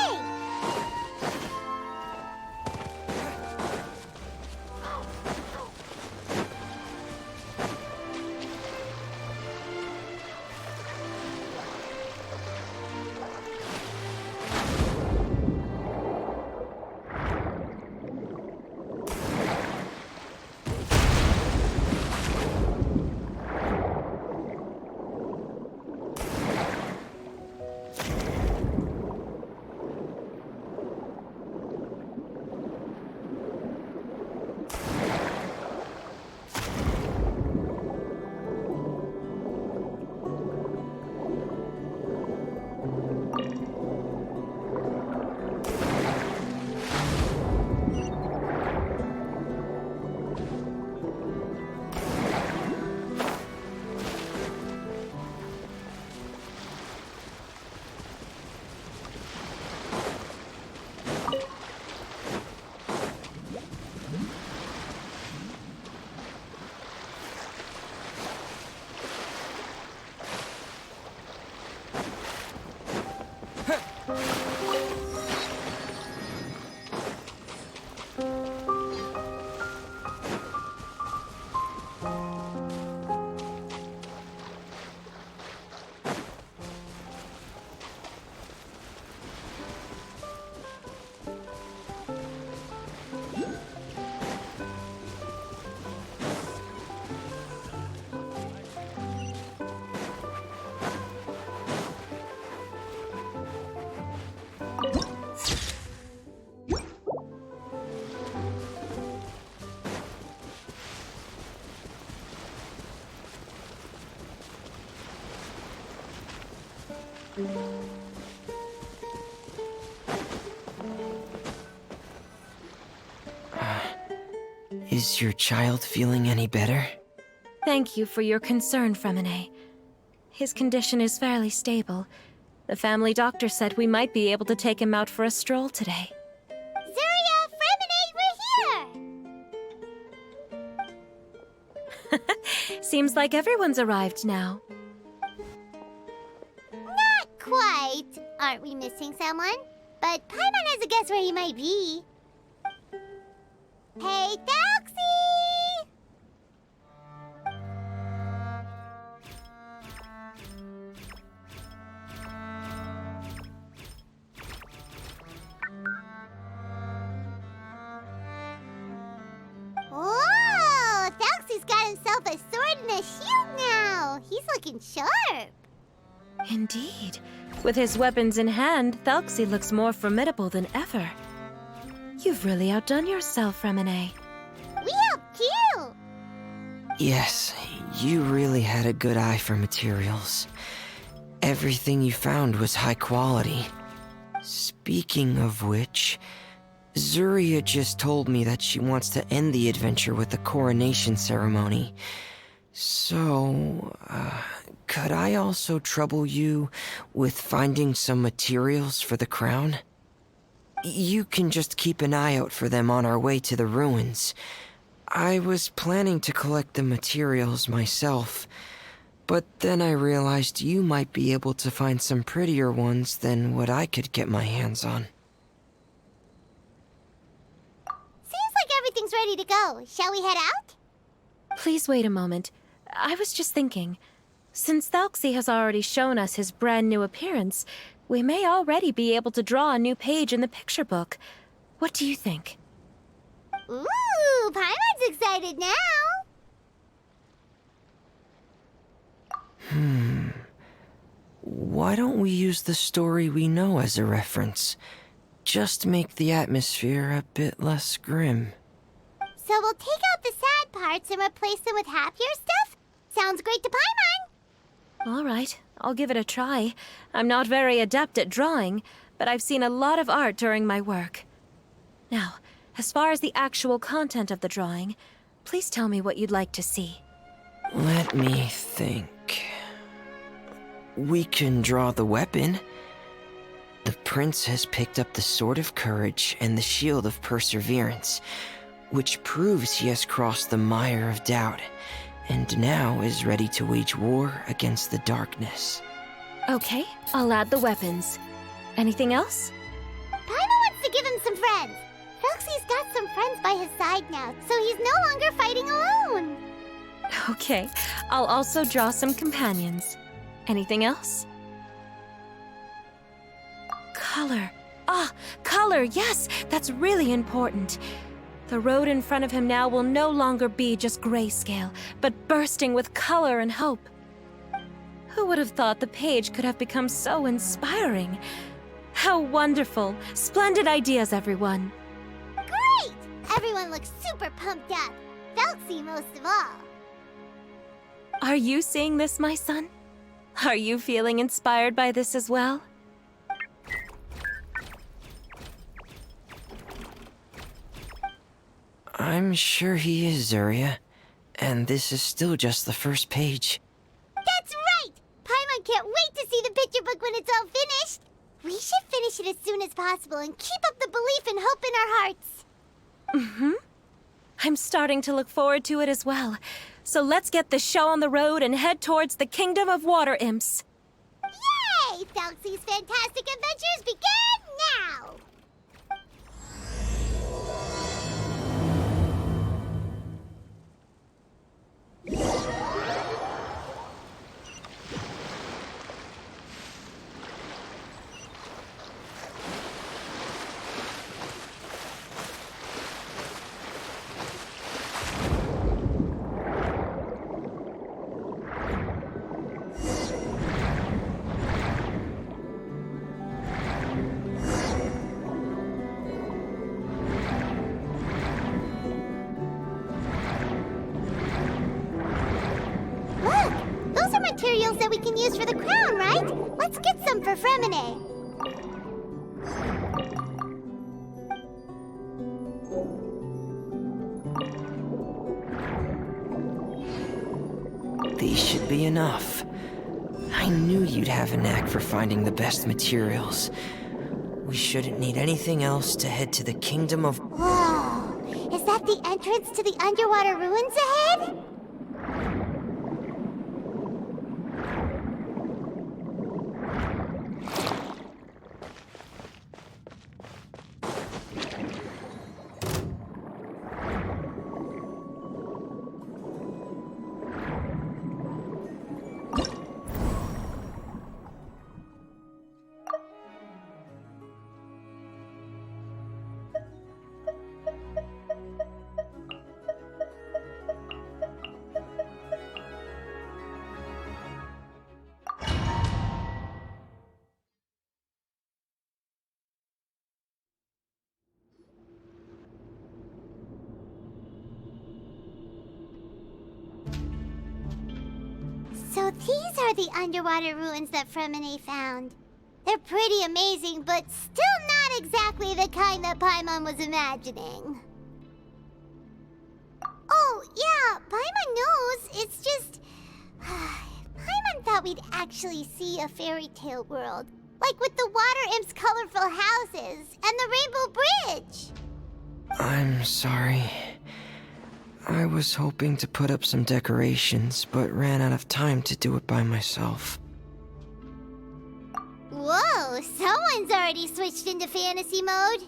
Is your child feeling any better? Thank you for your concern, Fremine. His condition is fairly stable. The family doctor said we might be able to take him out for a stroll today. Zuria, Fremine, we're here! Seems like everyone's arrived now. Not quite. Aren't we missing someone? But Paimon has a guess where he might be. Hey, Thelxie! Whoa! Thelxie's got himself a sword and a shield now. He's looking sharp. Indeed. With his weapons in hand, Thelxie looks more formidable than ever. You've really outdone yourself, Fremine. We helped you. Yes, you really had a good eye for materials. Everything you found was high quality. Speaking of which, Zuria just told me that she wants to end the adventure with a coronation ceremony. So, could I also trouble you with finding some materials for the crown? You can just keep an eye out for them on our way to the ruins. I was planning to collect the materials myself, but then I realized you might be able to find some prettier ones than what I could get my hands on. Seems like everything's ready to go. Shall we head out? Please wait a moment. I was just thinking, since Thelxie has already shown us his brand new appearance, we may already be able to draw a new page in the picture book. What do you think? Ooh, Paimon's excited now. Why don't we use the story we know as a reference? Just make the atmosphere a bit less grim. So we'll take out the sad parts and replace them with happier stuff? Sounds great to Paimon. All right, I'll give it a try. I'm not very adept at drawing, but I've seen a lot of art during my work. Now, as far as the actual content of the drawing, please tell me what you'd like to see. Let me think. We can draw the weapon. The prince has picked up the Sword of Courage and the Shield of Perseverance, which proves he has crossed the mire of doubt, and now is ready to wage war against the darkness. Okay, I'll add the weapons. Anything else? Paimon wants to give him some friends. Thelxie's got some friends by his side now, so he's no longer fighting alone. Okay, I'll also draw some companions. Anything else? Color. Ah, color, yes, that's really important. The road in front of him now will no longer be just grayscale, but bursting with color and hope. Who would have thought the page could have become so inspiring? How wonderful! Splendid ideas, everyone. Great! Everyone looks super pumped up. Thelxie most of all. Are you seeing this, my son? Are you feeling inspired by this as well? I'm sure he is, Zuria. And this is still just the first page. That's right! Paimon can't wait to see the picture book when it's all finished. We should finish it as soon as possible and keep up the belief and hope in our hearts. Mm-hmm. I'm starting to look forward to it as well. So let's get the show on the road and head towards the Kingdom of Water Imps. Yay! Thelxie's fantastic adventures begin now! we can use for the crown, right? Let's get some for Fremine. These should be enough. I knew you'd have a knack for finding the best materials. We shouldn't need anything else to head to the kingdom of... Whoa! Is that the entrance to the underwater ruins ahead? So these are the underwater ruins that Fremine found. They're pretty amazing, but still not exactly the kind that Paimon was imagining. Oh, yeah, Paimon knows. It's just... Paimon thought we'd actually see a fairy tale world. Like with the water imp's colorful houses and the rainbow bridge. I'm sorry. I was hoping to put up some decorations, but ran out of time to do it by myself. Whoa, someone's already switched into fantasy mode.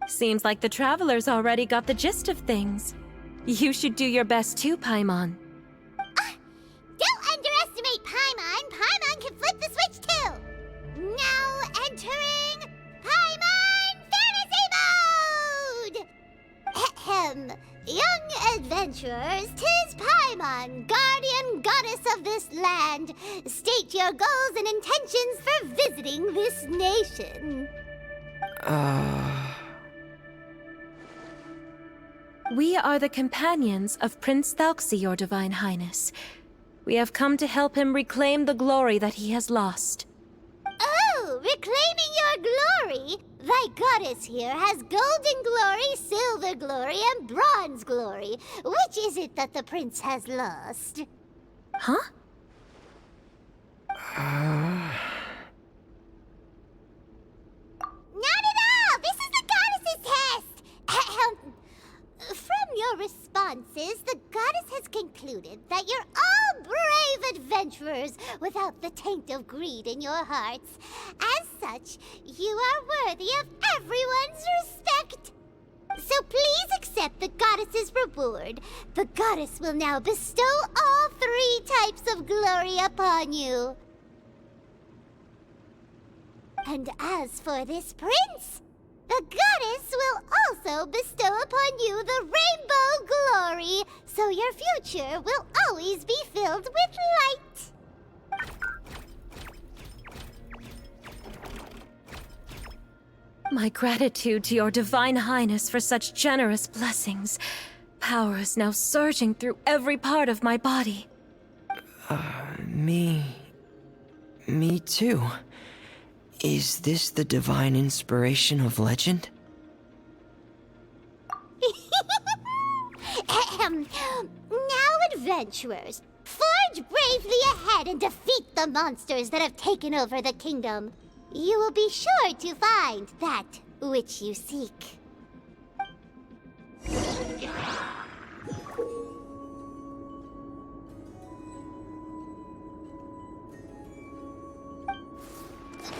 Seems like the travelers already got the gist of things. You should do your best too, Paimon. Don't underestimate Paimon. Paimon can flip the switch too. Now entering Paimon Fantasy Mode! Ahem. Young adventurers, 'tis Paimon, guardian goddess of this land. State your goals and intentions for visiting this nation. We are the companions of Prince Thelxie, your Divine Highness. We have come to help him reclaim the glory that he has lost. Oh, reclaiming your glory? Thy goddess here has golden glory, silver glory, and bronze glory. Which is it that the prince has lost? Huh? Not at all! This is the goddess's test! Ahem. From your responses, the goddess has concluded that you're all brave adventurers without the taint of greed in your hearts. As such, you are worthy of everyone's respect. So please accept the goddess's reward. The goddess will now bestow all 3 types of glory upon you. And as for this prince, the goddess will also bestow upon you the rainbow glory, so your future will always be filled with light. My gratitude to your Divine Highness for such generous blessings. Power is now surging through every part of my body. Me too. Is this the divine inspiration of legend? Ahem. Now, adventurers, forge bravely ahead and defeat the monsters that have taken over the kingdom. You will be sure to find that which you seek.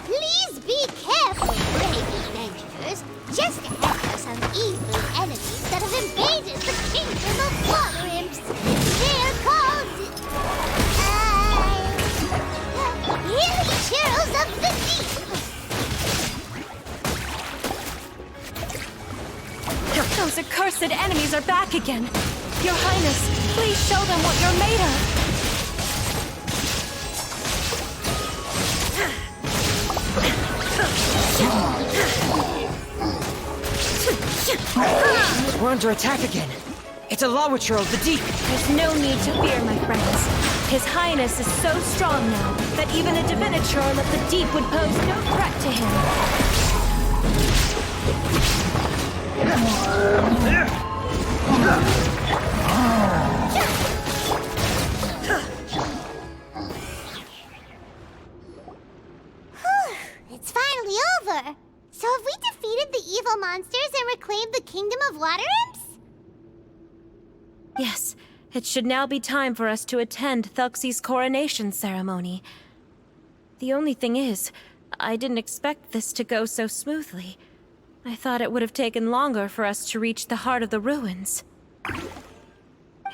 Please be careful, brave adventurers. Just ahead are some evil enemies that have invaded the kingdom of water imps. They're called... Healing Churls of the Deep. Those accursed enemies are back again. Your Highness, please show them what you're made of. We're under attack again. It's a Lawitcher of the Deep. There's no need to fear, my friends. His Highness is so strong now that even a diviniture of the deep would pose no threat to him. It's finally over. So have we defeated the evil monsters and reclaimed the Kingdom of Water Imps? Yes, it should now be time for us to attend Thelxie's coronation ceremony. The only thing is, I didn't expect this to go so smoothly. I thought it would have taken longer for us to reach the heart of the ruins.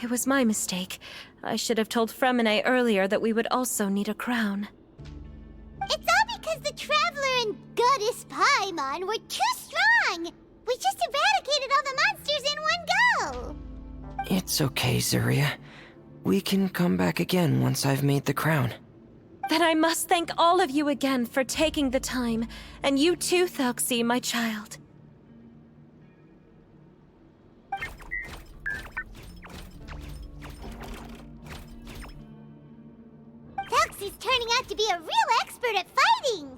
It was my mistake. I should have told Fremine earlier that we would also need a crown. It's all because the Traveler and Goddess Paimon were too strong! We just eradicated all the monsters in one go! It's okay, Zuria. We can come back again once I've made the crown. Then I must thank all of you again for taking the time, and you too, Thelxie, my child. Thelxie's turning out to be a real expert at fighting!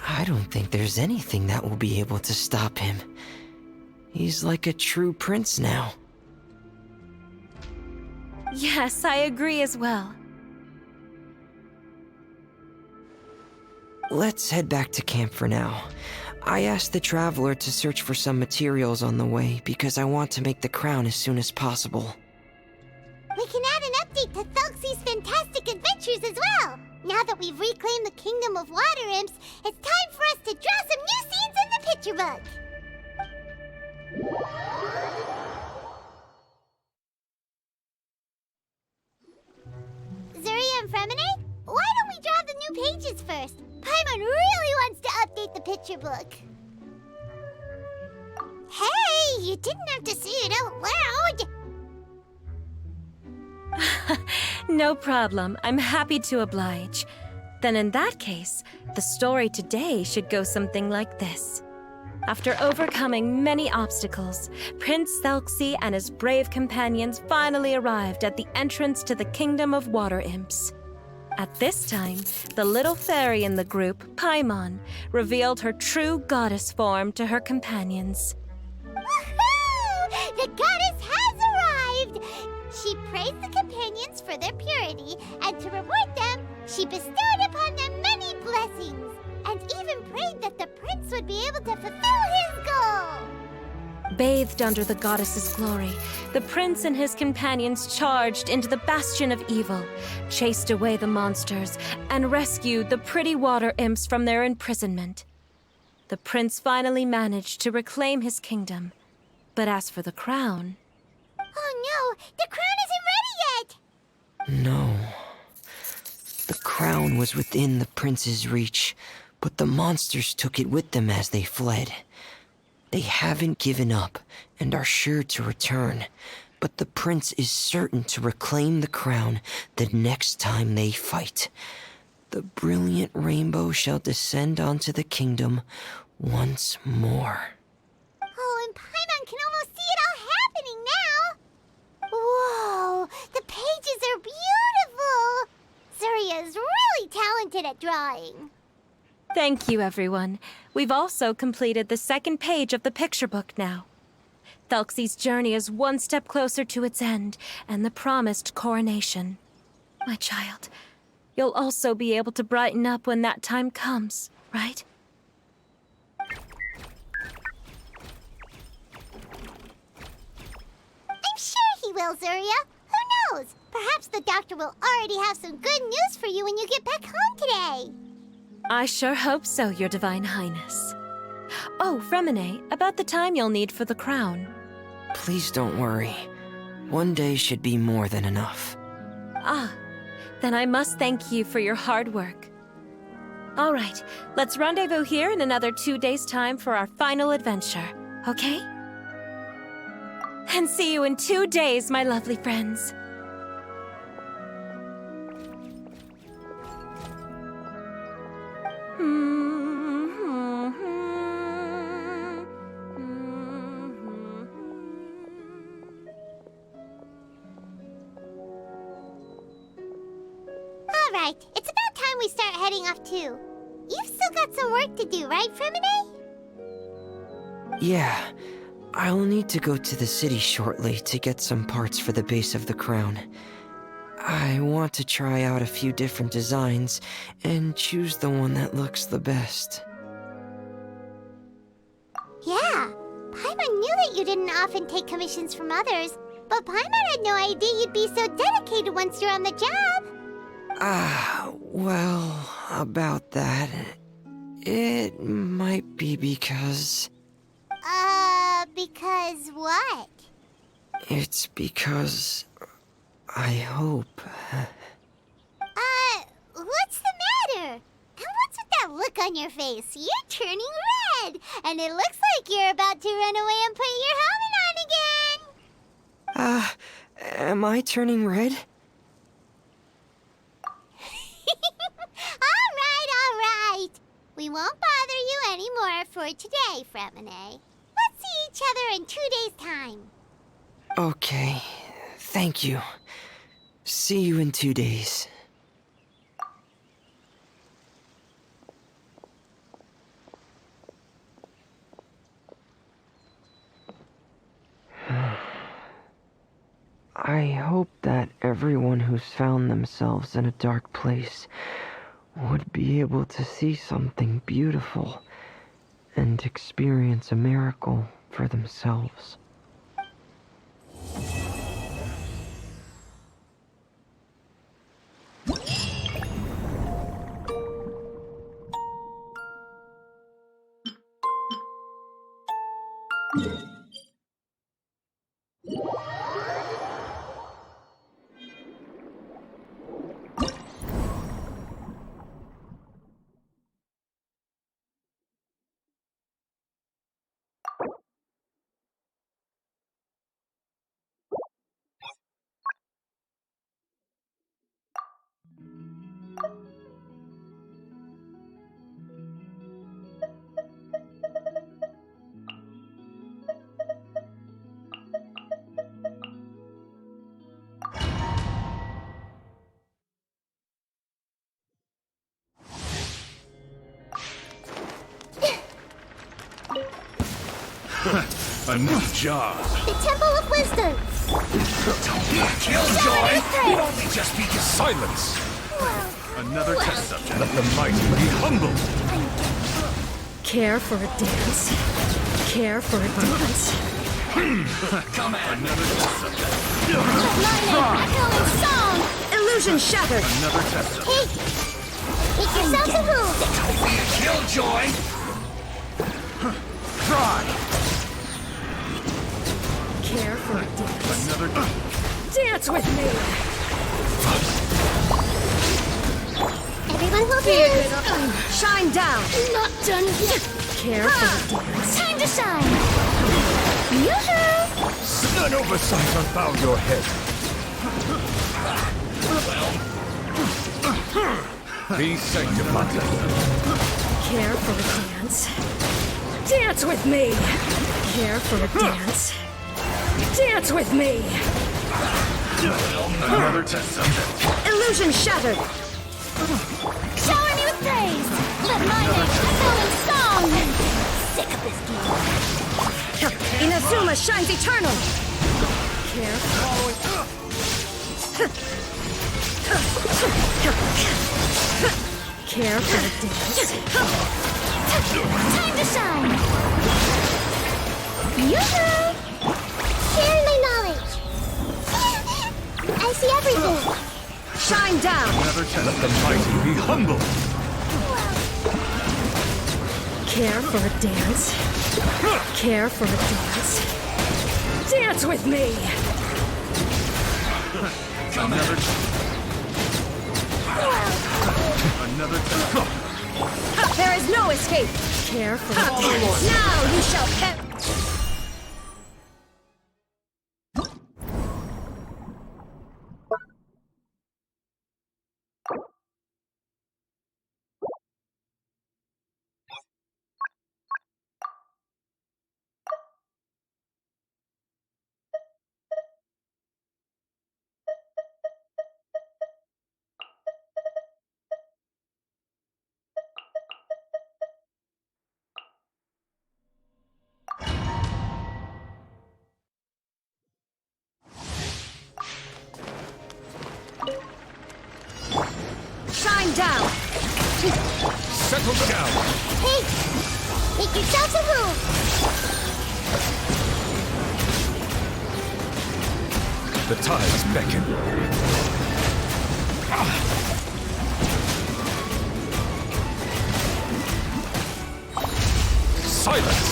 I don't think there's anything that will be able to stop him. He's like a true prince now. Yes, I agree as well. Let's head back to camp for now. I asked the Traveler to search for some materials on the way because I want to make the crown as soon as possible. We can add an update to Thelxie's fantastic adventures as well! Now that we've reclaimed the Kingdom of Water Imps, it's time for us to draw some new scenes in the picture book! Zuria and Fremine, why don't we draw the new pages first? Paimon really wants to update the picture book. Hey, you didn't have to say it out loud! No problem. I'm happy to oblige. Then in that case, the story today should go something like this. After overcoming many obstacles, Prince Thelxie and his brave companions finally arrived at the entrance to the Kingdom of Water Imps. At this time, the little fairy in the group, Paimon, revealed her true goddess form to her companions. Woohoo! The goddess has arrived! She praised the companions for their purity, and to reward them, she bestowed upon them many blessings, and even prayed that the prince would be able to fulfill his goal. Bathed under the goddess's glory, the prince and his companions charged into the bastion of evil, chased away the monsters, and rescued the pretty water imps from their imprisonment. The prince finally managed to reclaim his kingdom. But as for the crown... Oh no! The crown isn't ready yet! No. The crown was within the prince's reach, but the monsters took it with them as they fled. They haven't given up and are sure to return, but the prince is certain to reclaim the crown the next time they fight. The brilliant rainbow shall descend onto the kingdom once more. Oh, and Paimon can almost see it all happening now! Whoa! The pages are beautiful! Zuria is really talented at drawing. Thank you, everyone. We've also completed the second page of the picture book now. Thelxie's journey is one step closer to its end, and the promised coronation. My child, you'll also be able to brighten up when that time comes, right? I'm sure he will, Zuria. Who knows? Perhaps the doctor will already have some good news for you when you get back home today. I sure hope so, Your Divine Highness. Oh, Fremine, about the time you'll need for the crown. Please don't worry. One day should be more than enough. Ah, then I must thank you for your hard work. All right, let's rendezvous here in another 2 days' time for our final adventure, okay? And see you in 2 days, my lovely friends. Alright, it's about time we start heading off too. You've still got some work to do, right, Fremine? Yeah, I'll need to go to the city shortly to get some parts for the base of the crown. I want to try out a few different designs and choose the one that looks the best. Yeah, Paimon knew that you didn't often take commissions from others, but Paimon had no idea you'd be so dedicated once you're on the job. Well, about that, it might be because... Because what? It's because... I hope... What's the matter? And what's with that look on your face? You're turning red, and it looks like you're about to run away and put your helmet on again. Am I turning red? All right. We won't bother you anymore for today, Fremine. Let's see each other in 2 days' time. Okay, thank you. See you in 2 days. I hope that everyone who's found themselves in a dark place would be able to see something beautiful and experience a miracle for themselves. A new job. The Temple of Wisdom. Don't be a killjoy! You only just speak in silence! Another test subject. Let the mighty be humbled! Care for a dance? Care for a dance? Come on! Another test subject. Echoing song. Illusion shattered! Another test subject. Make yourself a move. Don't be a killjoy! Try! Care for a dance? Another... Dance with me! Everyone will be Shine down! not done yet. Care for a dance? Time to shine. Yoo-hoo! An oversight unbound your head. Be sanctified. Care for a dance? Dance with me! Care for a dance? Dance with me! Another test subject. Illusion shattered! Shower me with praise. Let my name echo in song. Sick of this game. Inazuma shines eternal! Care Care for a dance? Time to shine. Yoo-hoo! Share my knowledge. I see everything. Shine down! Another test. Let the mighty be humbled. Care for a dance? Care for a dance? Dance with me! Another... Another test. There is no escape! Care for a dance? Now you shall perish! down! Settle down! Hey! Make yourselves a move! The tides beckon. Silence!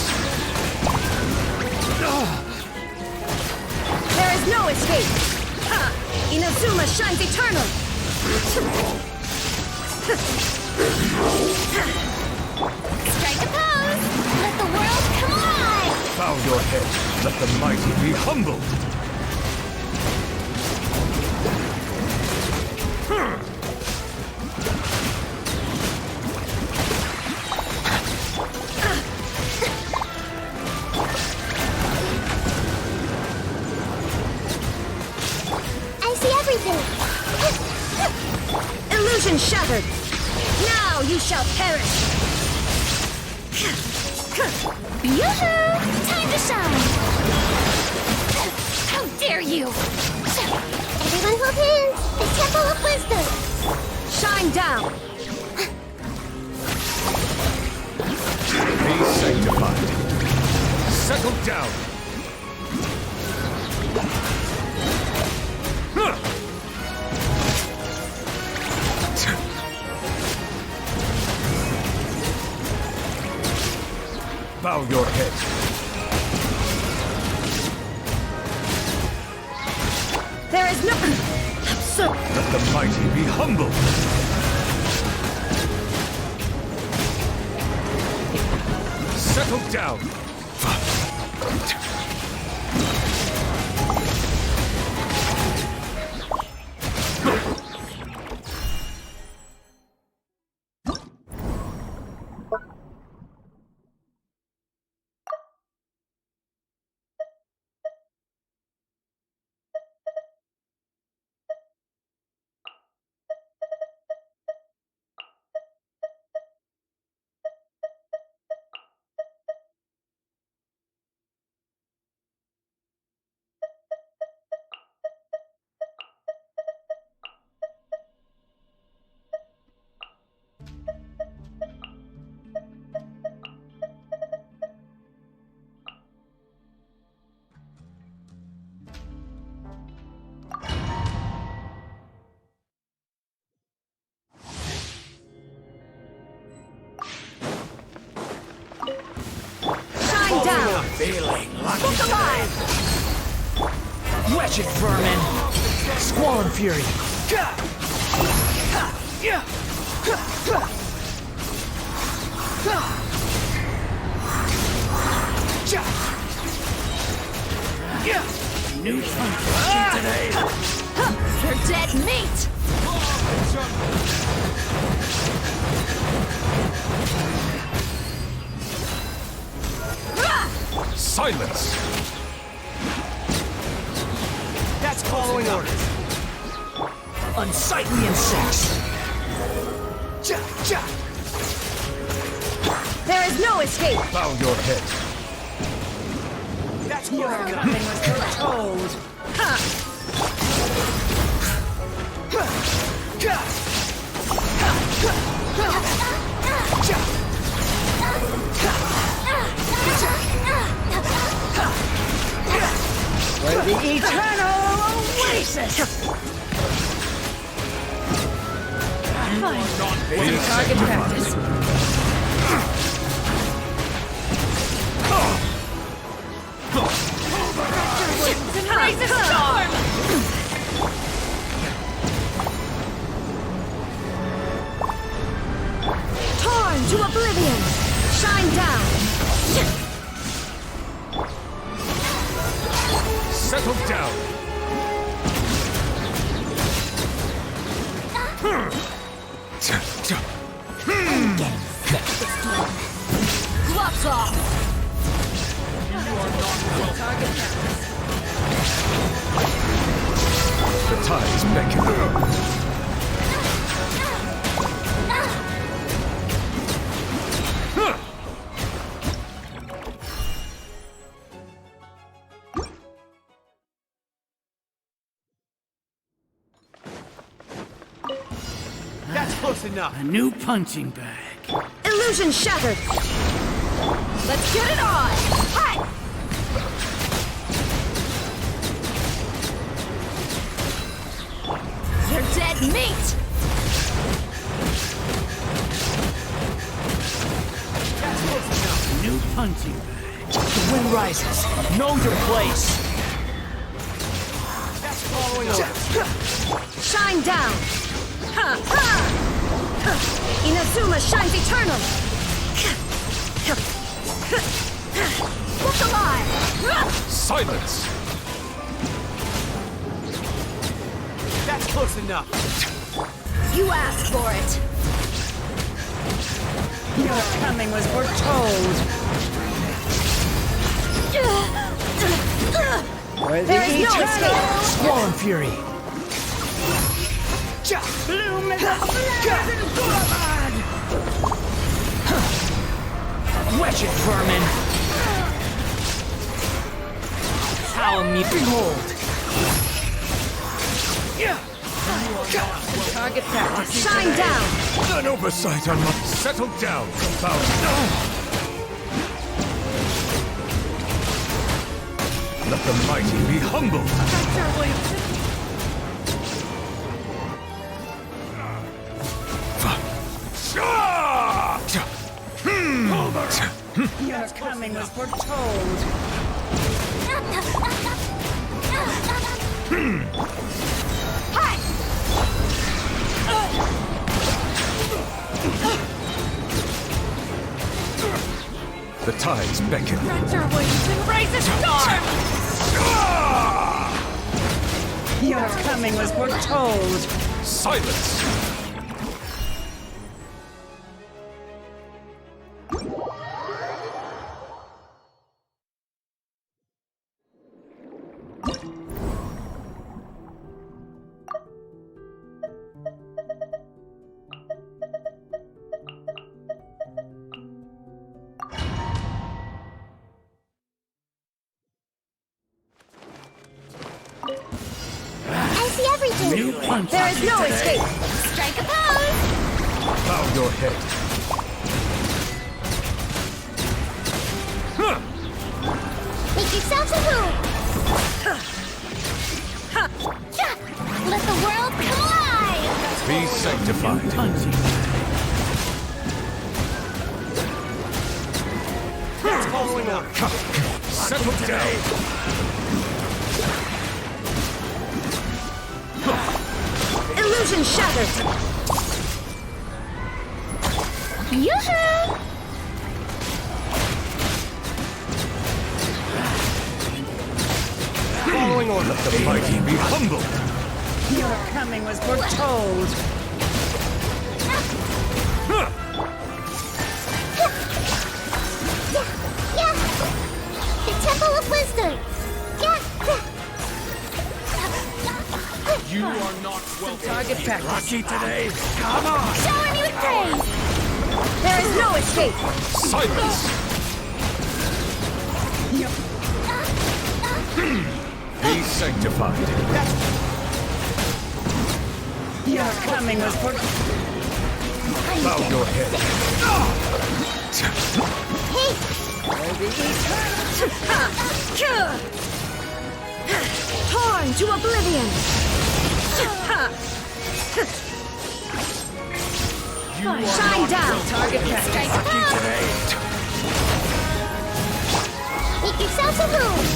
There is no escape! Ha! Inazuma shines eternal! Strike a pose! Let the world come alive! Bow your head. Let the mighty be humbled. I see everything! Illusion shattered! Now you shall perish! Yoo-hoo! Time to shine! How dare you! Everyone hold hands! The Temple of Wisdom! Shine down! Be sanctified. Settle down. Bow your head. There is no... Absurd! Let the mighty be humbled. Settle down. Shine down! Feeling lucky Look alive! Wretched vermin! Squallen fury! New fun today! You're dead meat! Silence! That's following orders! Unsightly insects! There is no escape! Bow your head. That's what nothing was foretold! For the eternal oasis! Target practice. Raise a storm! Torn to oblivion! Shine down! Settle down. Gloves off! The tides beckon. That's close close enough. A new punching bag. Illusion shattered! Let's get it on! Hi! You're dead meat! That's close enough. A new punching bag. The wind rises. Know your place. That's following over. Shine down! Ha! Ha! Inazuma shines eternal! Look alive! Silence! That's close enough. You asked for it! Your coming was foretold. There is no escape! Swarm Fury. Bloom is a blood! Wretched vermin! How me behold! Target practice. Shine down! An oversight on my... Settle down, confound. Let the mighty be humble. Your coming was foretold. The tides beckon. Enter wings and raise a storm! Your coming was foretold. Silence! I see everything. New punch. There is no escape! Strike a pose. Bow your head. Huh. Make yourselves a move. Let the world come alive. Be sanctified. Punching. That's following up. Settle down. Illusion shattered! Yoo-hoo! Following order. Let the mighty be humble. Your coming was foretold. Huh. Yeah. The Temple of Wisdom. Yeah. You are not welcome. Target practice. Lucky today. Come on. Shower me with praise. There is no escape! Silence! Be sanctified. Your coming was foretold. Bow your head. Torn to oblivion! Shine down! Target practice. Today. Make yourselves a move.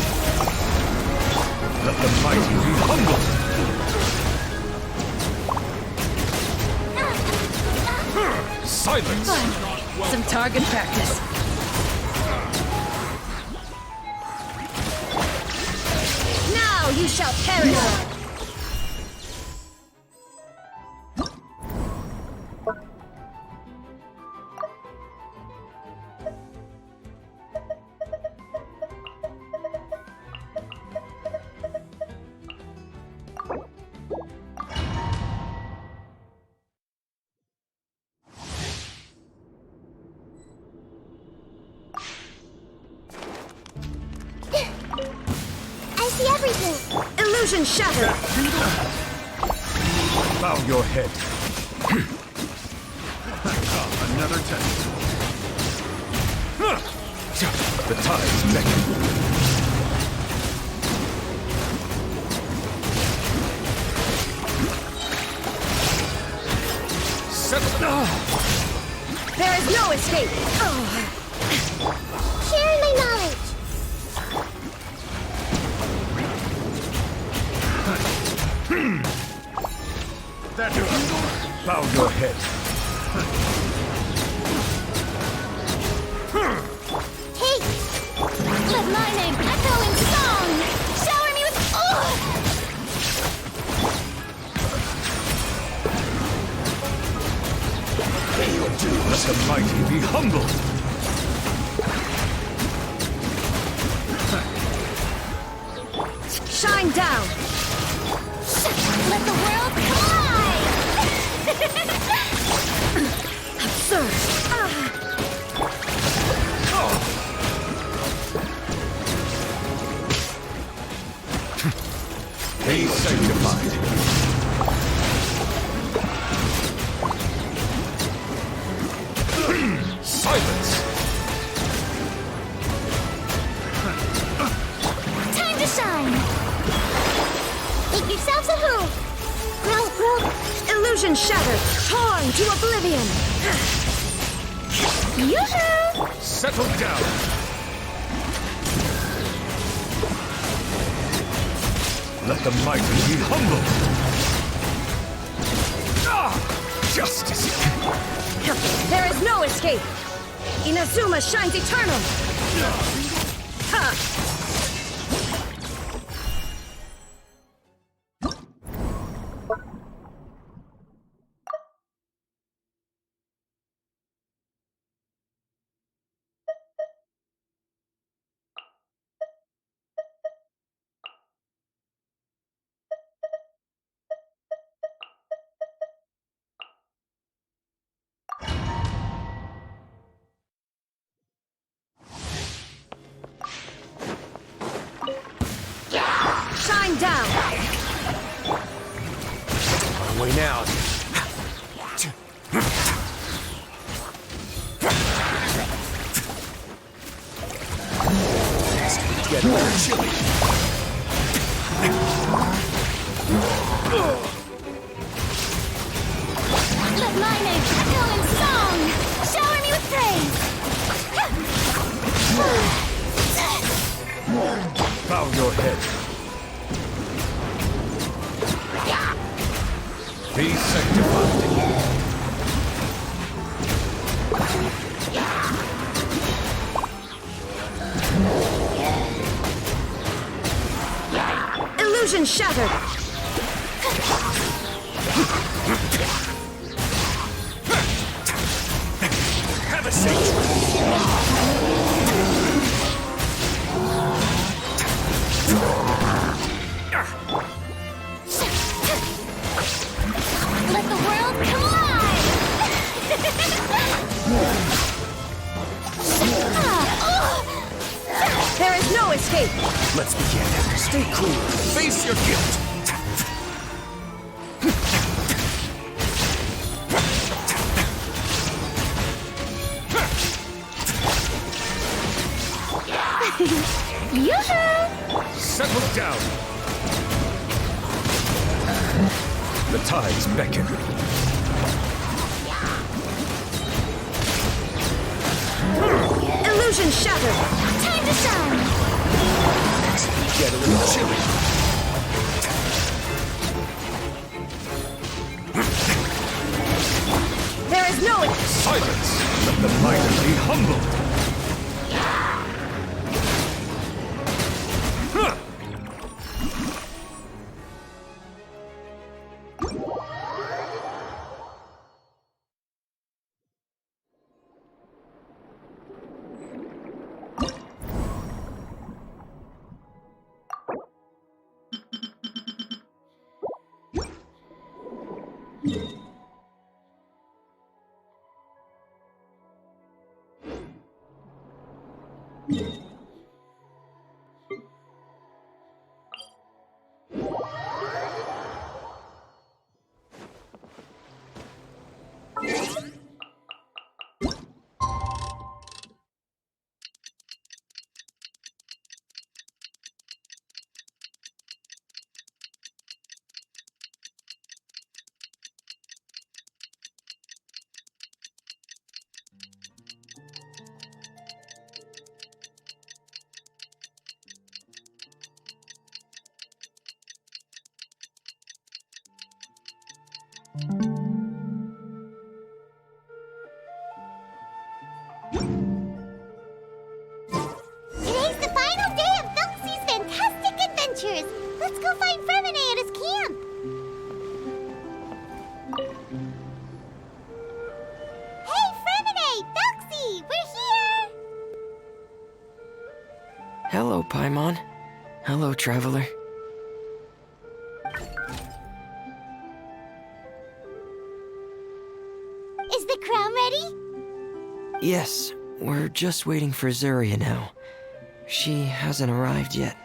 Let the mighty be humble. Silence! Some target practice. Now you shall perish! I see everything. Illusion shattered! Bow your head. Another test. The tides beckon. Settle. There is no escape! Sharing my knowledge. That bow your head. Hey! Let my name echo in song! Shower me with... Let the mighty be humbled. Shine down! Let the world collide! Absurd! Be sanctified. Silence! Time to shine! Make yourselves a home! Grow! Illusion shattered! Torn to oblivion! Yoo-hoo! Settle down! Let the mighty be humbled! Justice! There is no escape! Inazuma shines eternal! Ha! Shine down! On our way now. It's getting a little chilly. Let my name echo in song! Shower me with praise! Bow your head. Be sanctified. Illusion shattered! Have a seat. Let the world collide! There is no escape! Let's begin. Stay cool. Face your guilt. Yoo-hoo! Settle down. The tides beckon. Illusion shattered! Time to shine! Get a little chilly. There is no... Silence. Let the mighty be humbled. Today's the final day of Thelxie's fantastic adventures. Let's go find Fremine at his camp. Hey, Fremine! Thelxie! We're here! Hello, Paimon. Hello, traveler. Is the crown ready? Yes, we're just waiting for Zuria now. She hasn't arrived yet.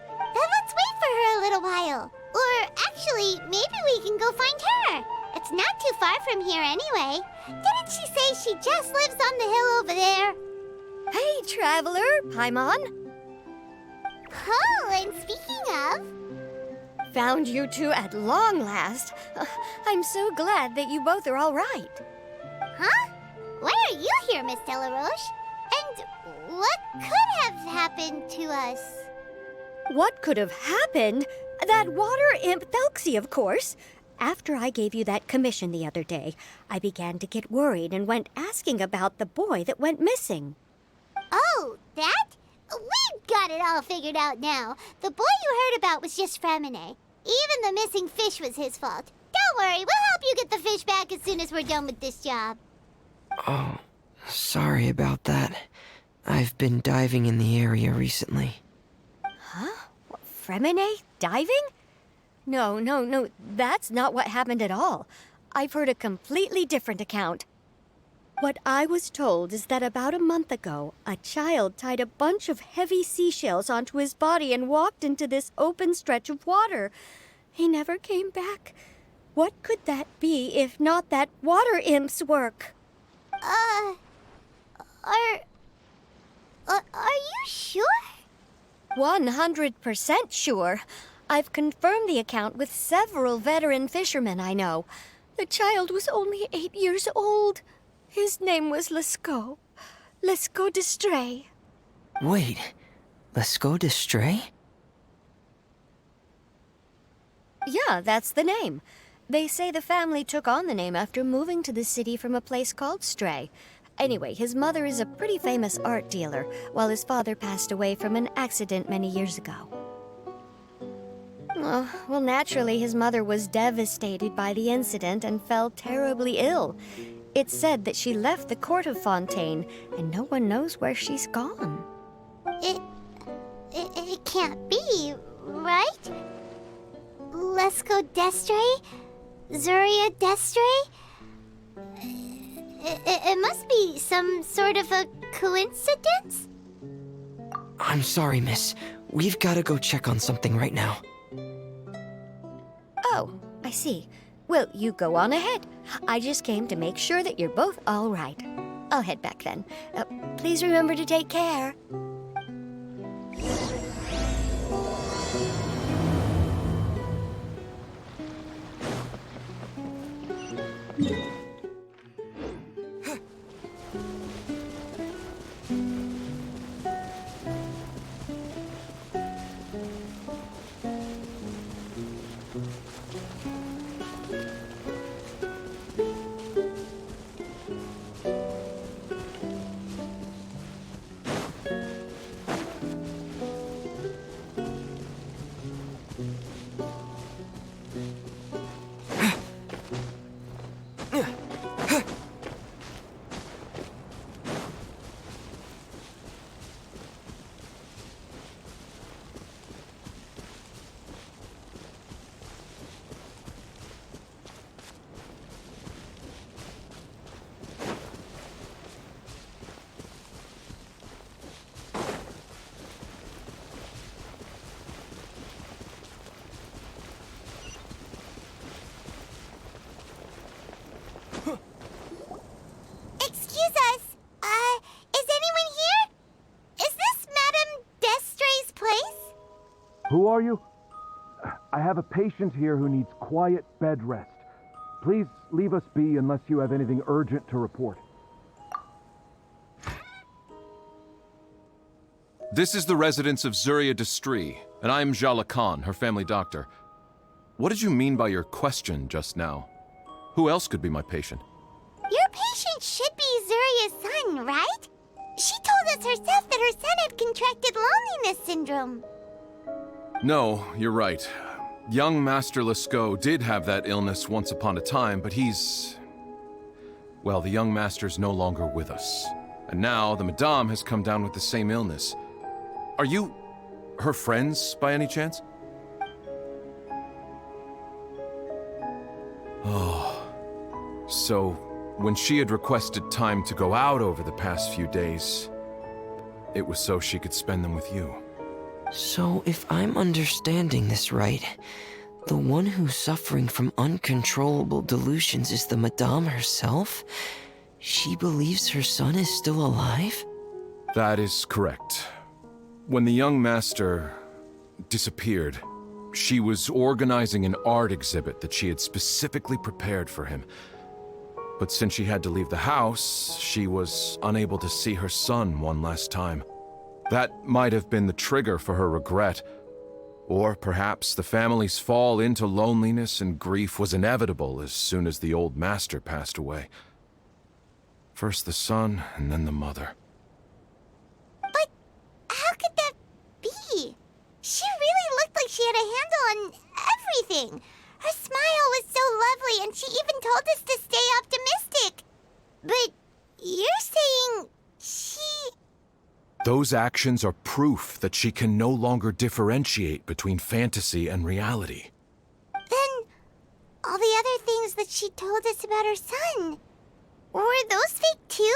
Then let's wait for her a little while. Or actually, maybe we can go find her. It's not too far from here anyway. Didn't she say she just lives on the hill over there? Hey, traveler, Paimon. Oh, and speaking of... Found you two at long last. I'm so glad that you both are all right. Huh? Why are you here, Miss Delaroche? And what could have happened to us? What could have happened? That water imp Thelxie, of course. After I gave you that commission the other day, I began to get worried and went asking about the boy that went missing. Oh, that? We've got it all figured out now. The boy you heard about was just Fremine. Even the missing fish was his fault. Don't worry, we'll help you get the fish back as soon as we're done with this job. Oh, sorry about that. I've been diving in the area recently. Huh? Fremine? Diving? No, that's not what happened at all. I've heard a completely different account. What I was told is that about a month ago, a child tied a bunch of heavy seashells onto his body and walked into this open stretch of water. He never came back. What could that be if not that water imp's work? Are you sure? 100% sure. I've confirmed the account with several veteran fishermen I know. The child was only 8 years old. His name was Lescaut. Lescaut d'Estray. Wait, Lescaut d'Estray? Yeah, that's the name. They say the family took on the name after moving to the city from a place called Stray. Anyway, his mother is a pretty famous art dealer, while his father passed away from an accident many years ago. Oh, well, naturally, his mother was devastated by the incident and fell terribly ill. It's said that she left the court of Fontaine, and no one knows where she's gone. It can't be, right? Lescaut d'Estray? Zuria d'Estray? It must be some sort of a coincidence? I'm sorry, miss. We've got to go check on something right now. Oh, I see. Well, you go on ahead. I just came to make sure that you're both all right. I'll head back then. Please remember to take care. Excuse us. Is anyone here? Is this Madame d'Estray's place? Who are you? I have a patient here who needs quiet bed rest. Please leave us be unless you have anything urgent to report. This is the residence of Zuria d'Estray, and I'm Jala Khan, her family doctor. What did you mean by your question just now? Who else could be my patient? Your patient should be Zuria's son, right? She told us herself that her son had contracted loneliness syndrome. No, you're right. Young Master Lescaut did have that illness once upon a time, but he's... Well, the young master's no longer with us. And now the Madame has come down with the same illness. Are you her friends, by any chance? Oh. So, when she had requested time to go out over the past few days, it was so she could spend them with you. So, if I'm understanding this right, the one who's suffering from uncontrollable delusions is the Madame herself? She believes her son is still alive? That is correct. When the young master disappeared, she was organizing an art exhibit that she had specifically prepared for him. But since she had to leave the house, she was unable to see her son one last time. That might have been the trigger for her regret. Or perhaps the family's fall into loneliness and grief was inevitable as soon as the old master passed away. First the son, and then the mother. But how could that be? She really looked like she had a handle on everything. Her smile was so lovely, and she even told us to stay optimistic. But you're saying she... Those actions are proof that she can no longer differentiate between fantasy and reality. Then all the other things that she told us about her son, were those fake too?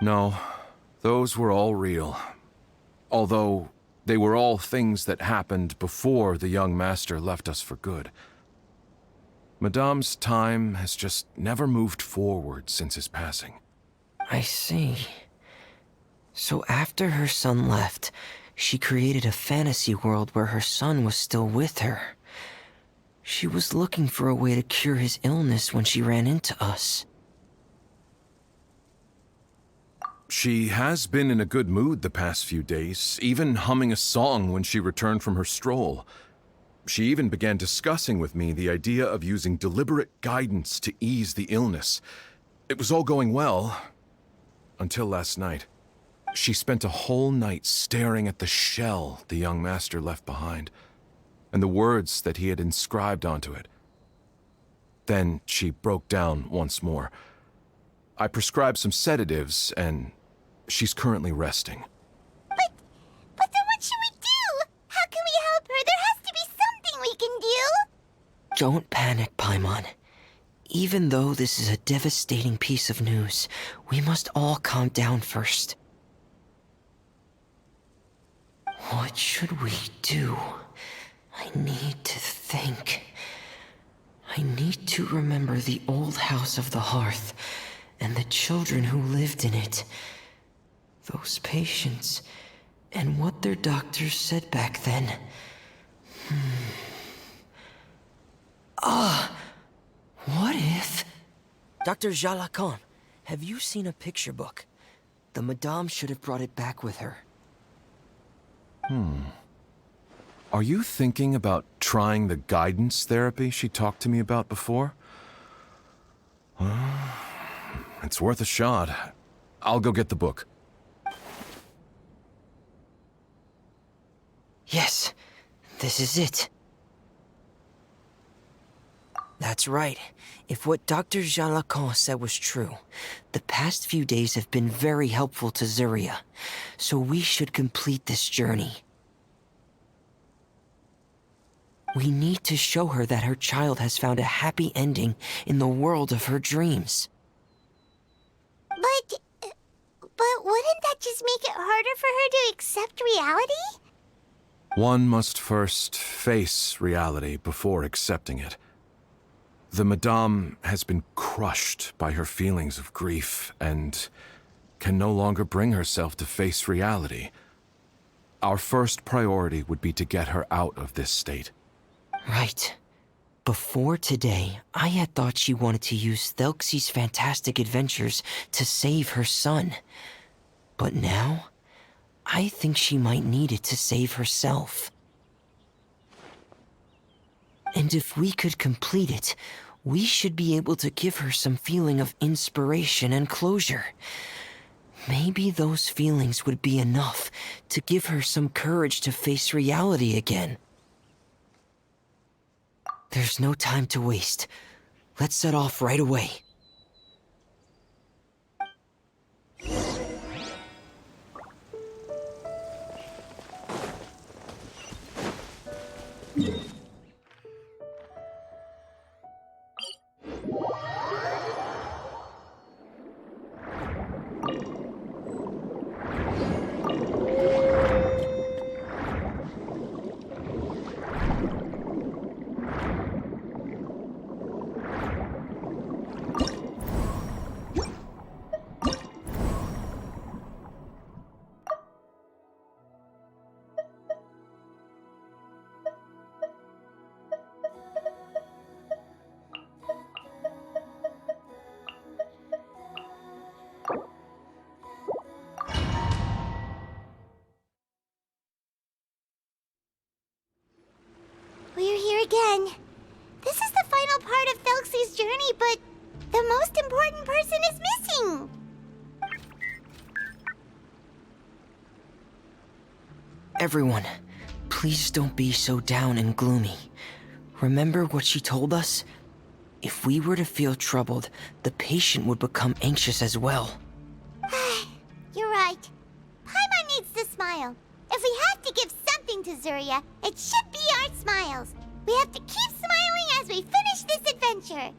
No, those were all real. Although they were all things that happened before the young master left us for good. Madame's time has just never moved forward since his passing. I see. So after her son left, she created a fantasy world where her son was still with her. She was looking for a way to cure his illness when she ran into us. She has been in a good mood the past few days, even humming a song when she returned from her stroll. She even began discussing with me the idea of using deliberate guidance to ease the illness. It was all going well, until last night. She spent a whole night staring at the shell the young master left behind, and the words that he had inscribed onto it. Then she broke down once more. I prescribed some sedatives, and she's currently resting. But then what should we do? How can we help her? There has to be something we can do. Don't panic, Paimon. Even though this is a devastating piece of news, we must all calm down first. What should we do? I need to think. I need to remember the old house of the hearth and the children who lived in it. Those patients and what their doctors said back then. What if... Dr. Jalacan, have you seen a picture book? The Madame should have brought it back with her. Are you thinking about trying the guidance therapy she talked to me about before? It's worth a shot. I'll go get the book. Yes, this is it. That's right. If what Dr. Jean Lacan said was true, the past few days have been very helpful to Zuria, so we should complete this journey. We need to show her that her child has found a happy ending in the world of her dreams. But wouldn't that just make it harder for her to accept reality? One must first face reality before accepting it. The Madame has been crushed by her feelings of grief and can no longer bring herself to face reality. Our first priority would be to get her out of this state. Right. Before today, I had thought she wanted to use Thelxie's fantastic adventures to save her son. But now, I think she might need it to save herself. And if we could complete it, we should be able to give her some feeling of inspiration and closure. Maybe those feelings would be enough to give her some courage to face reality again. There's no time to waste. Let's set off right away. We're here again. This is the final part of Thelxie's journey, but the most important person is missing. Everyone, please don't be so down and gloomy. Remember what she told us? If we were to feel troubled, the patient would become anxious as well. You're right. Paimon needs to smile. If we have to give something to Zuria, it should be our smiles. We have to keep smiling as we finish this adventure.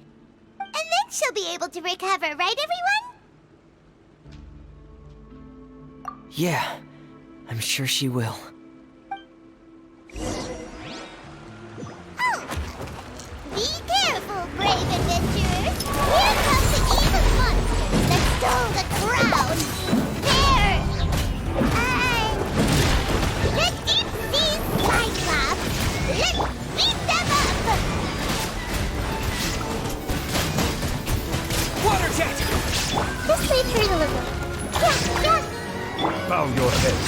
And then she'll be able to recover, right, everyone? Yeah, I'm sure she will. Oh! Be careful, brave adventurers! Here comes the evil monster that stole the crown! There! The deep sea Cyclops! Let's beat them up! Water jet! This may hurt a little. Yeah! Bow your head.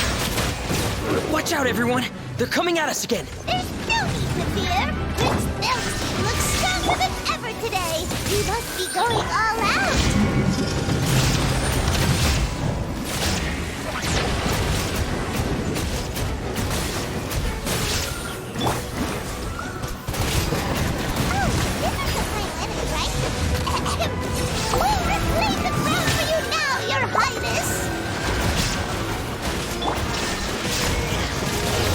Watch out, everyone! They're coming at us again! There's no need to fear! Prince Thelxie looks stronger than ever today! He must be going all out! Oh, this is the final enemy, right? We'll reclaim the crown for you now, Your Highness!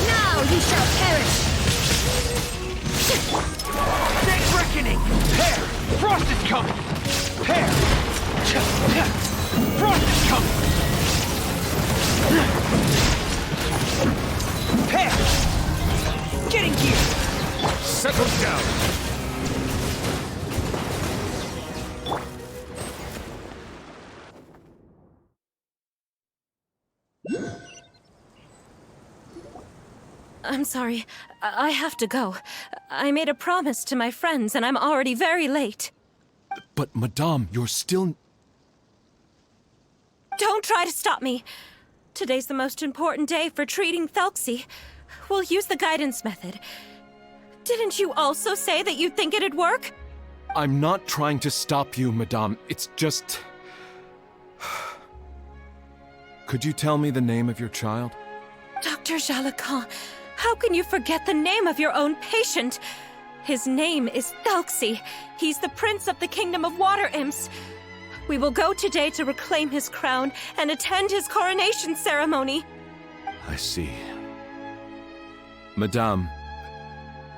Now you shall perish! Next reckoning! Hair! Frost is coming! Hair! Frost is coming! Hair! Getting here! Settle down! I'm sorry. I have to go. I made a promise to my friends, and I'm already very late. But, Madame, you're still... Don't try to stop me. Today's the most important day for treating Thelxie. We'll use the guidance method. Didn't you also say that you'd think it'd work? I'm not trying to stop you, Madame. It's just... Could you tell me the name of your child? Dr. Jalacan, how can you forget the name of your own patient? His name is Thelxie. He's the prince of the kingdom of water imps. We will go today to reclaim his crown and attend his coronation ceremony. I see. Madame,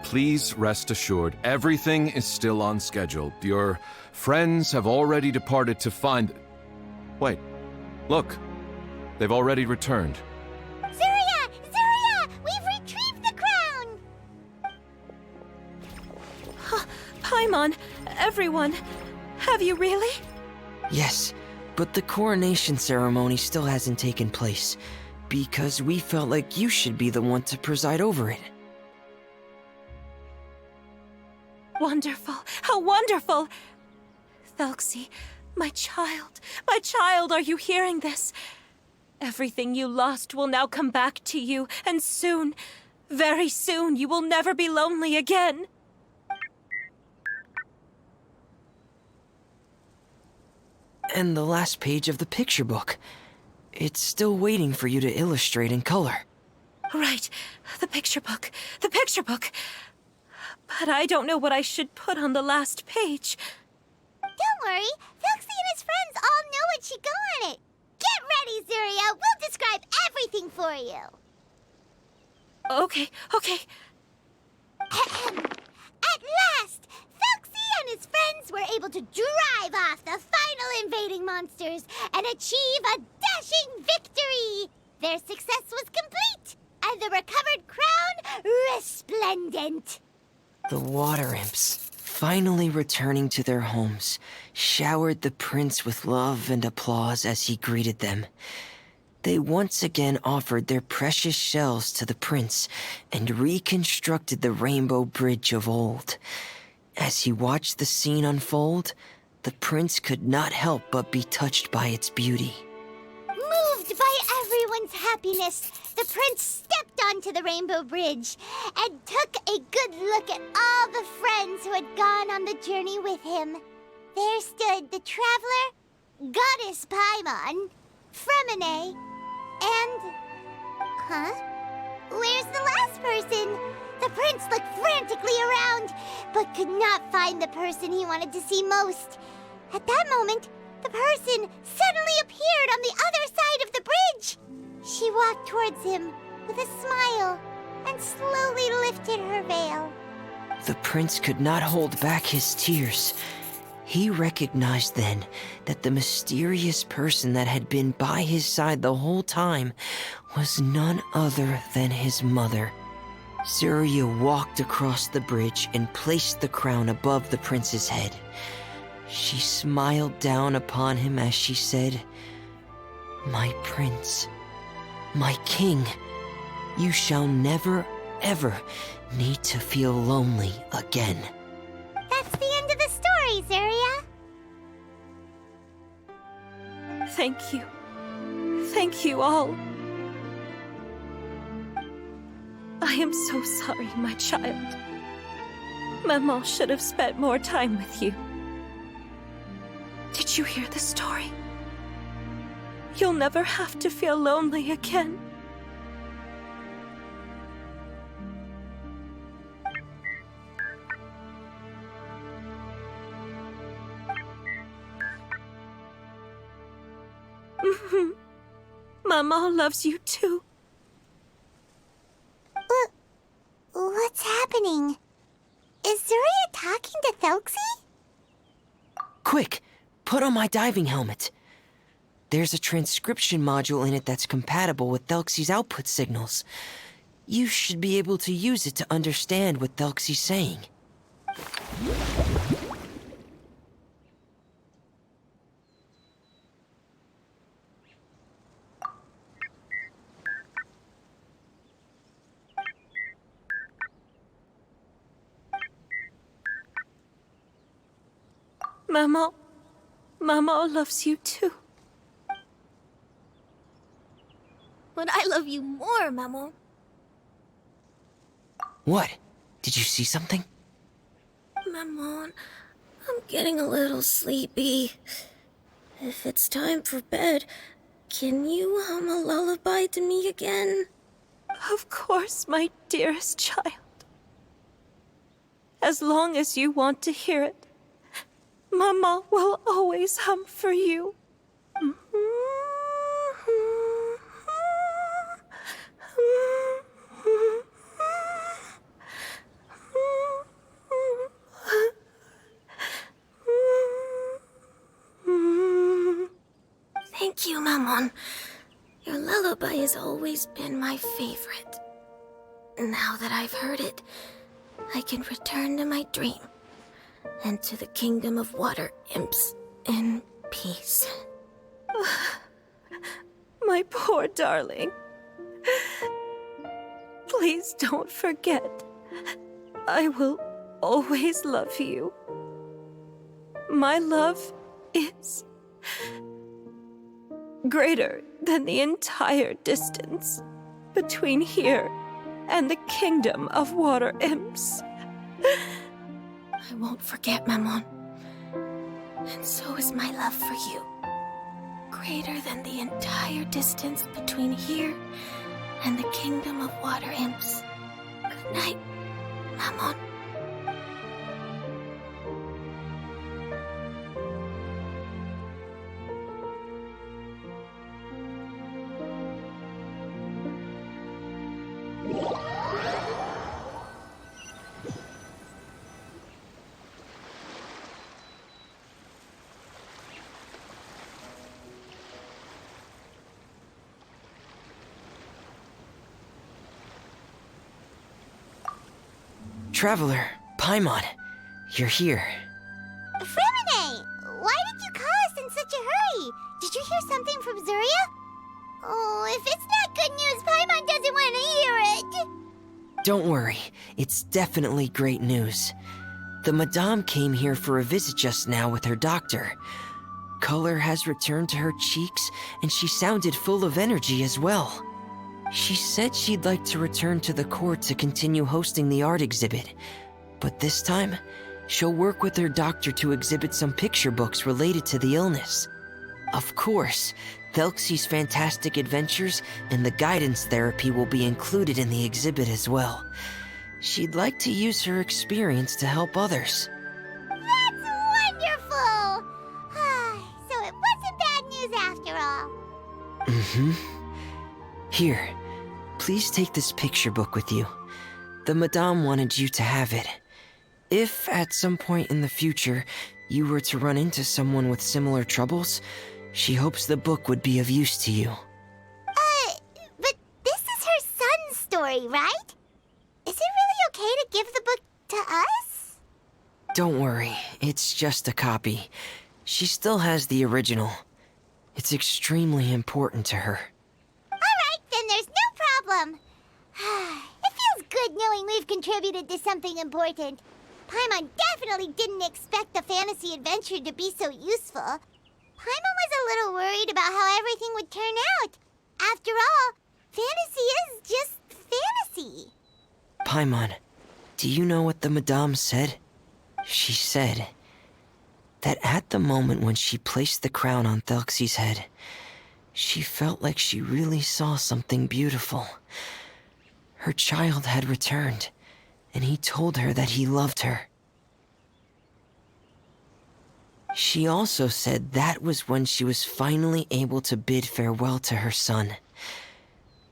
please rest assured, everything is still on schedule. Your friends have already departed to find... Wait, look. They've already returned. Zuria! Zuria! We've retrieved the crown! Paimon, everyone, have you really? Yes, but the coronation ceremony still hasn't taken place, because we felt like you should be the one to preside over it. Wonderful, how wonderful! Thelxie, my child, are you hearing this? Everything you lost will now come back to you, and soon, very soon, you will never be lonely again. And the last page of the picture book. It's still waiting for you to illustrate in color. Right, the picture book. The picture book! But I don't know what I should put on the last page. Don't worry, Thelxie and his friends all know what should go on it. Get ready, Zuria. We'll describe everything for you. Okay. At last, Thelxie and his friends were able to drive off the final invading monsters and achieve a dashing victory. Their success was complete, and the recovered crown resplendent. The water imps, finally returning to their homes, showered the prince with love and applause as he greeted them. They once again offered their precious shells to the prince and reconstructed the rainbow bridge of old. As he watched the scene unfold, the prince could not help but be touched by its beauty. Moved by everyone's happiness, the prince stepped onto the rainbow bridge and took a good look at all the friends who had gone on the journey with him. There stood the traveler, Goddess Paimon, Fremine, and... Where's the last person? The prince looked frantically around, but could not find the person he wanted to see most. At that moment, the person suddenly appeared on the other side of the bridge. She walked towards him with a smile and slowly lifted her veil. The prince could not hold back his tears. He recognized then that the mysterious person that had been by his side the whole time was none other than his mother. Zuria walked across the bridge and placed the crown above the prince's head. She smiled down upon him as she said, "My prince, my king, you shall never, ever need to feel lonely again." That's the end of the story, Zuria. Thank you. Thank you all. I am so sorry, my child. Maman should have spent more time with you. Did you hear the story? You'll never have to feel lonely again. Maman loves you too. What's happening? Is Zuria talking to Thelxie? Quick, put on my diving helmet. There's a transcription module in it that's compatible with Thelxie's output signals. You should be able to use it to understand what Thelxie's saying. Maman loves you too. But I love you more, Maman. What? Did you see something? Maman, I'm getting a little sleepy. If it's time for bed, can you hum a lullaby to me again? Of course, my dearest child. As long as you want to hear it, Mama will always hum for you. Thank you, Maman. Your lullaby has always been my favorite. Now that I've heard it, I can return to my dream and to the kingdom of water imps in peace. My poor darling. Please don't forget. I will always love you. My love is greater than the entire distance between here and the kingdom of water imps. I won't forget, Maman. And so is my love for you. greater than the entire distance between here and the kingdom of water imps. Good night, Mammon. Traveler, Paimon, you're here. Fremine! Why did you call us in such a hurry? Did you hear something from Zuria? Oh, if it's not good news, Paimon doesn't want to hear it. Don't worry, it's definitely great news. The Madame came here for a visit just now with her doctor. Color has returned to her cheeks, and she sounded full of energy as well. She said she'd like to return to the court to continue hosting the art exhibit. But this time, she'll work with her doctor to exhibit some picture books related to the illness. Of course, Thelxie's fantastic adventures and the guidance therapy will be included in the exhibit as well. She'd like to use her experience to help others. That's wonderful! So it wasn't bad news after all. Mm-hmm. Here, please take this picture book with you. The Madame wanted you to have it. If, at some point in the future, you were to run into someone with similar troubles, she hopes the book would be of use to you. But this is her son's story, right? Is it really okay to give the book to us? Don't worry, it's just a copy. She still has the original. It's extremely important to her. Alright, then there's no problem. It feels good knowing we've contributed to something important. Paimon definitely didn't expect the fantasy adventure to be so useful. Paimon was a little worried about how everything would turn out. After all, fantasy is just fantasy. Paimon, do you know what the Madame said? She said that at the moment when she placed the crown on Thelxie's head, she felt like she really saw something beautiful. Her child had returned, and he told her that he loved her. She also said that was when she was finally able to bid farewell to her son.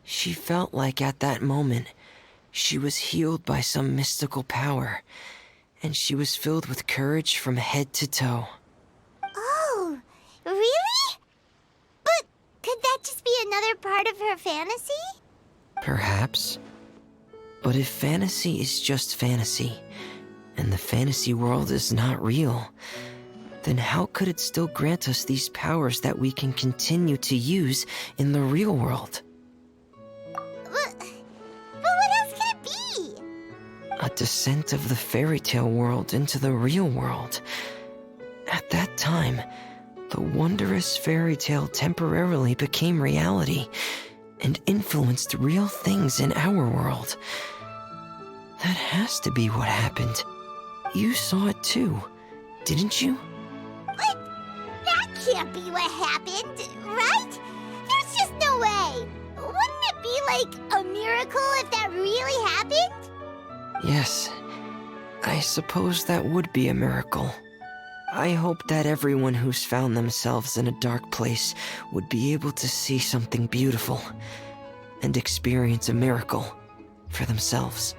She felt like at that moment, she was healed by some mystical power, and she was filled with courage from head to toe. Oh, really? But could that just be another part of her fantasy? Perhaps. But if fantasy is just fantasy, and the fantasy world is not real, then how could it still grant us these powers that we can continue to use in the real world? But what else could it be? A descent of the fairy tale world into the real world. At that time, the wondrous fairy tale temporarily became reality and influenced real things in our world. That has to be what happened. You saw it too, didn't you? But that can't be what happened, right? There's just no way. Wouldn't it be like a miracle if that really happened? Yes, I suppose that would be a miracle. I hope that everyone who's found themselves in a dark place would be able to see something beautiful and experience a miracle for themselves.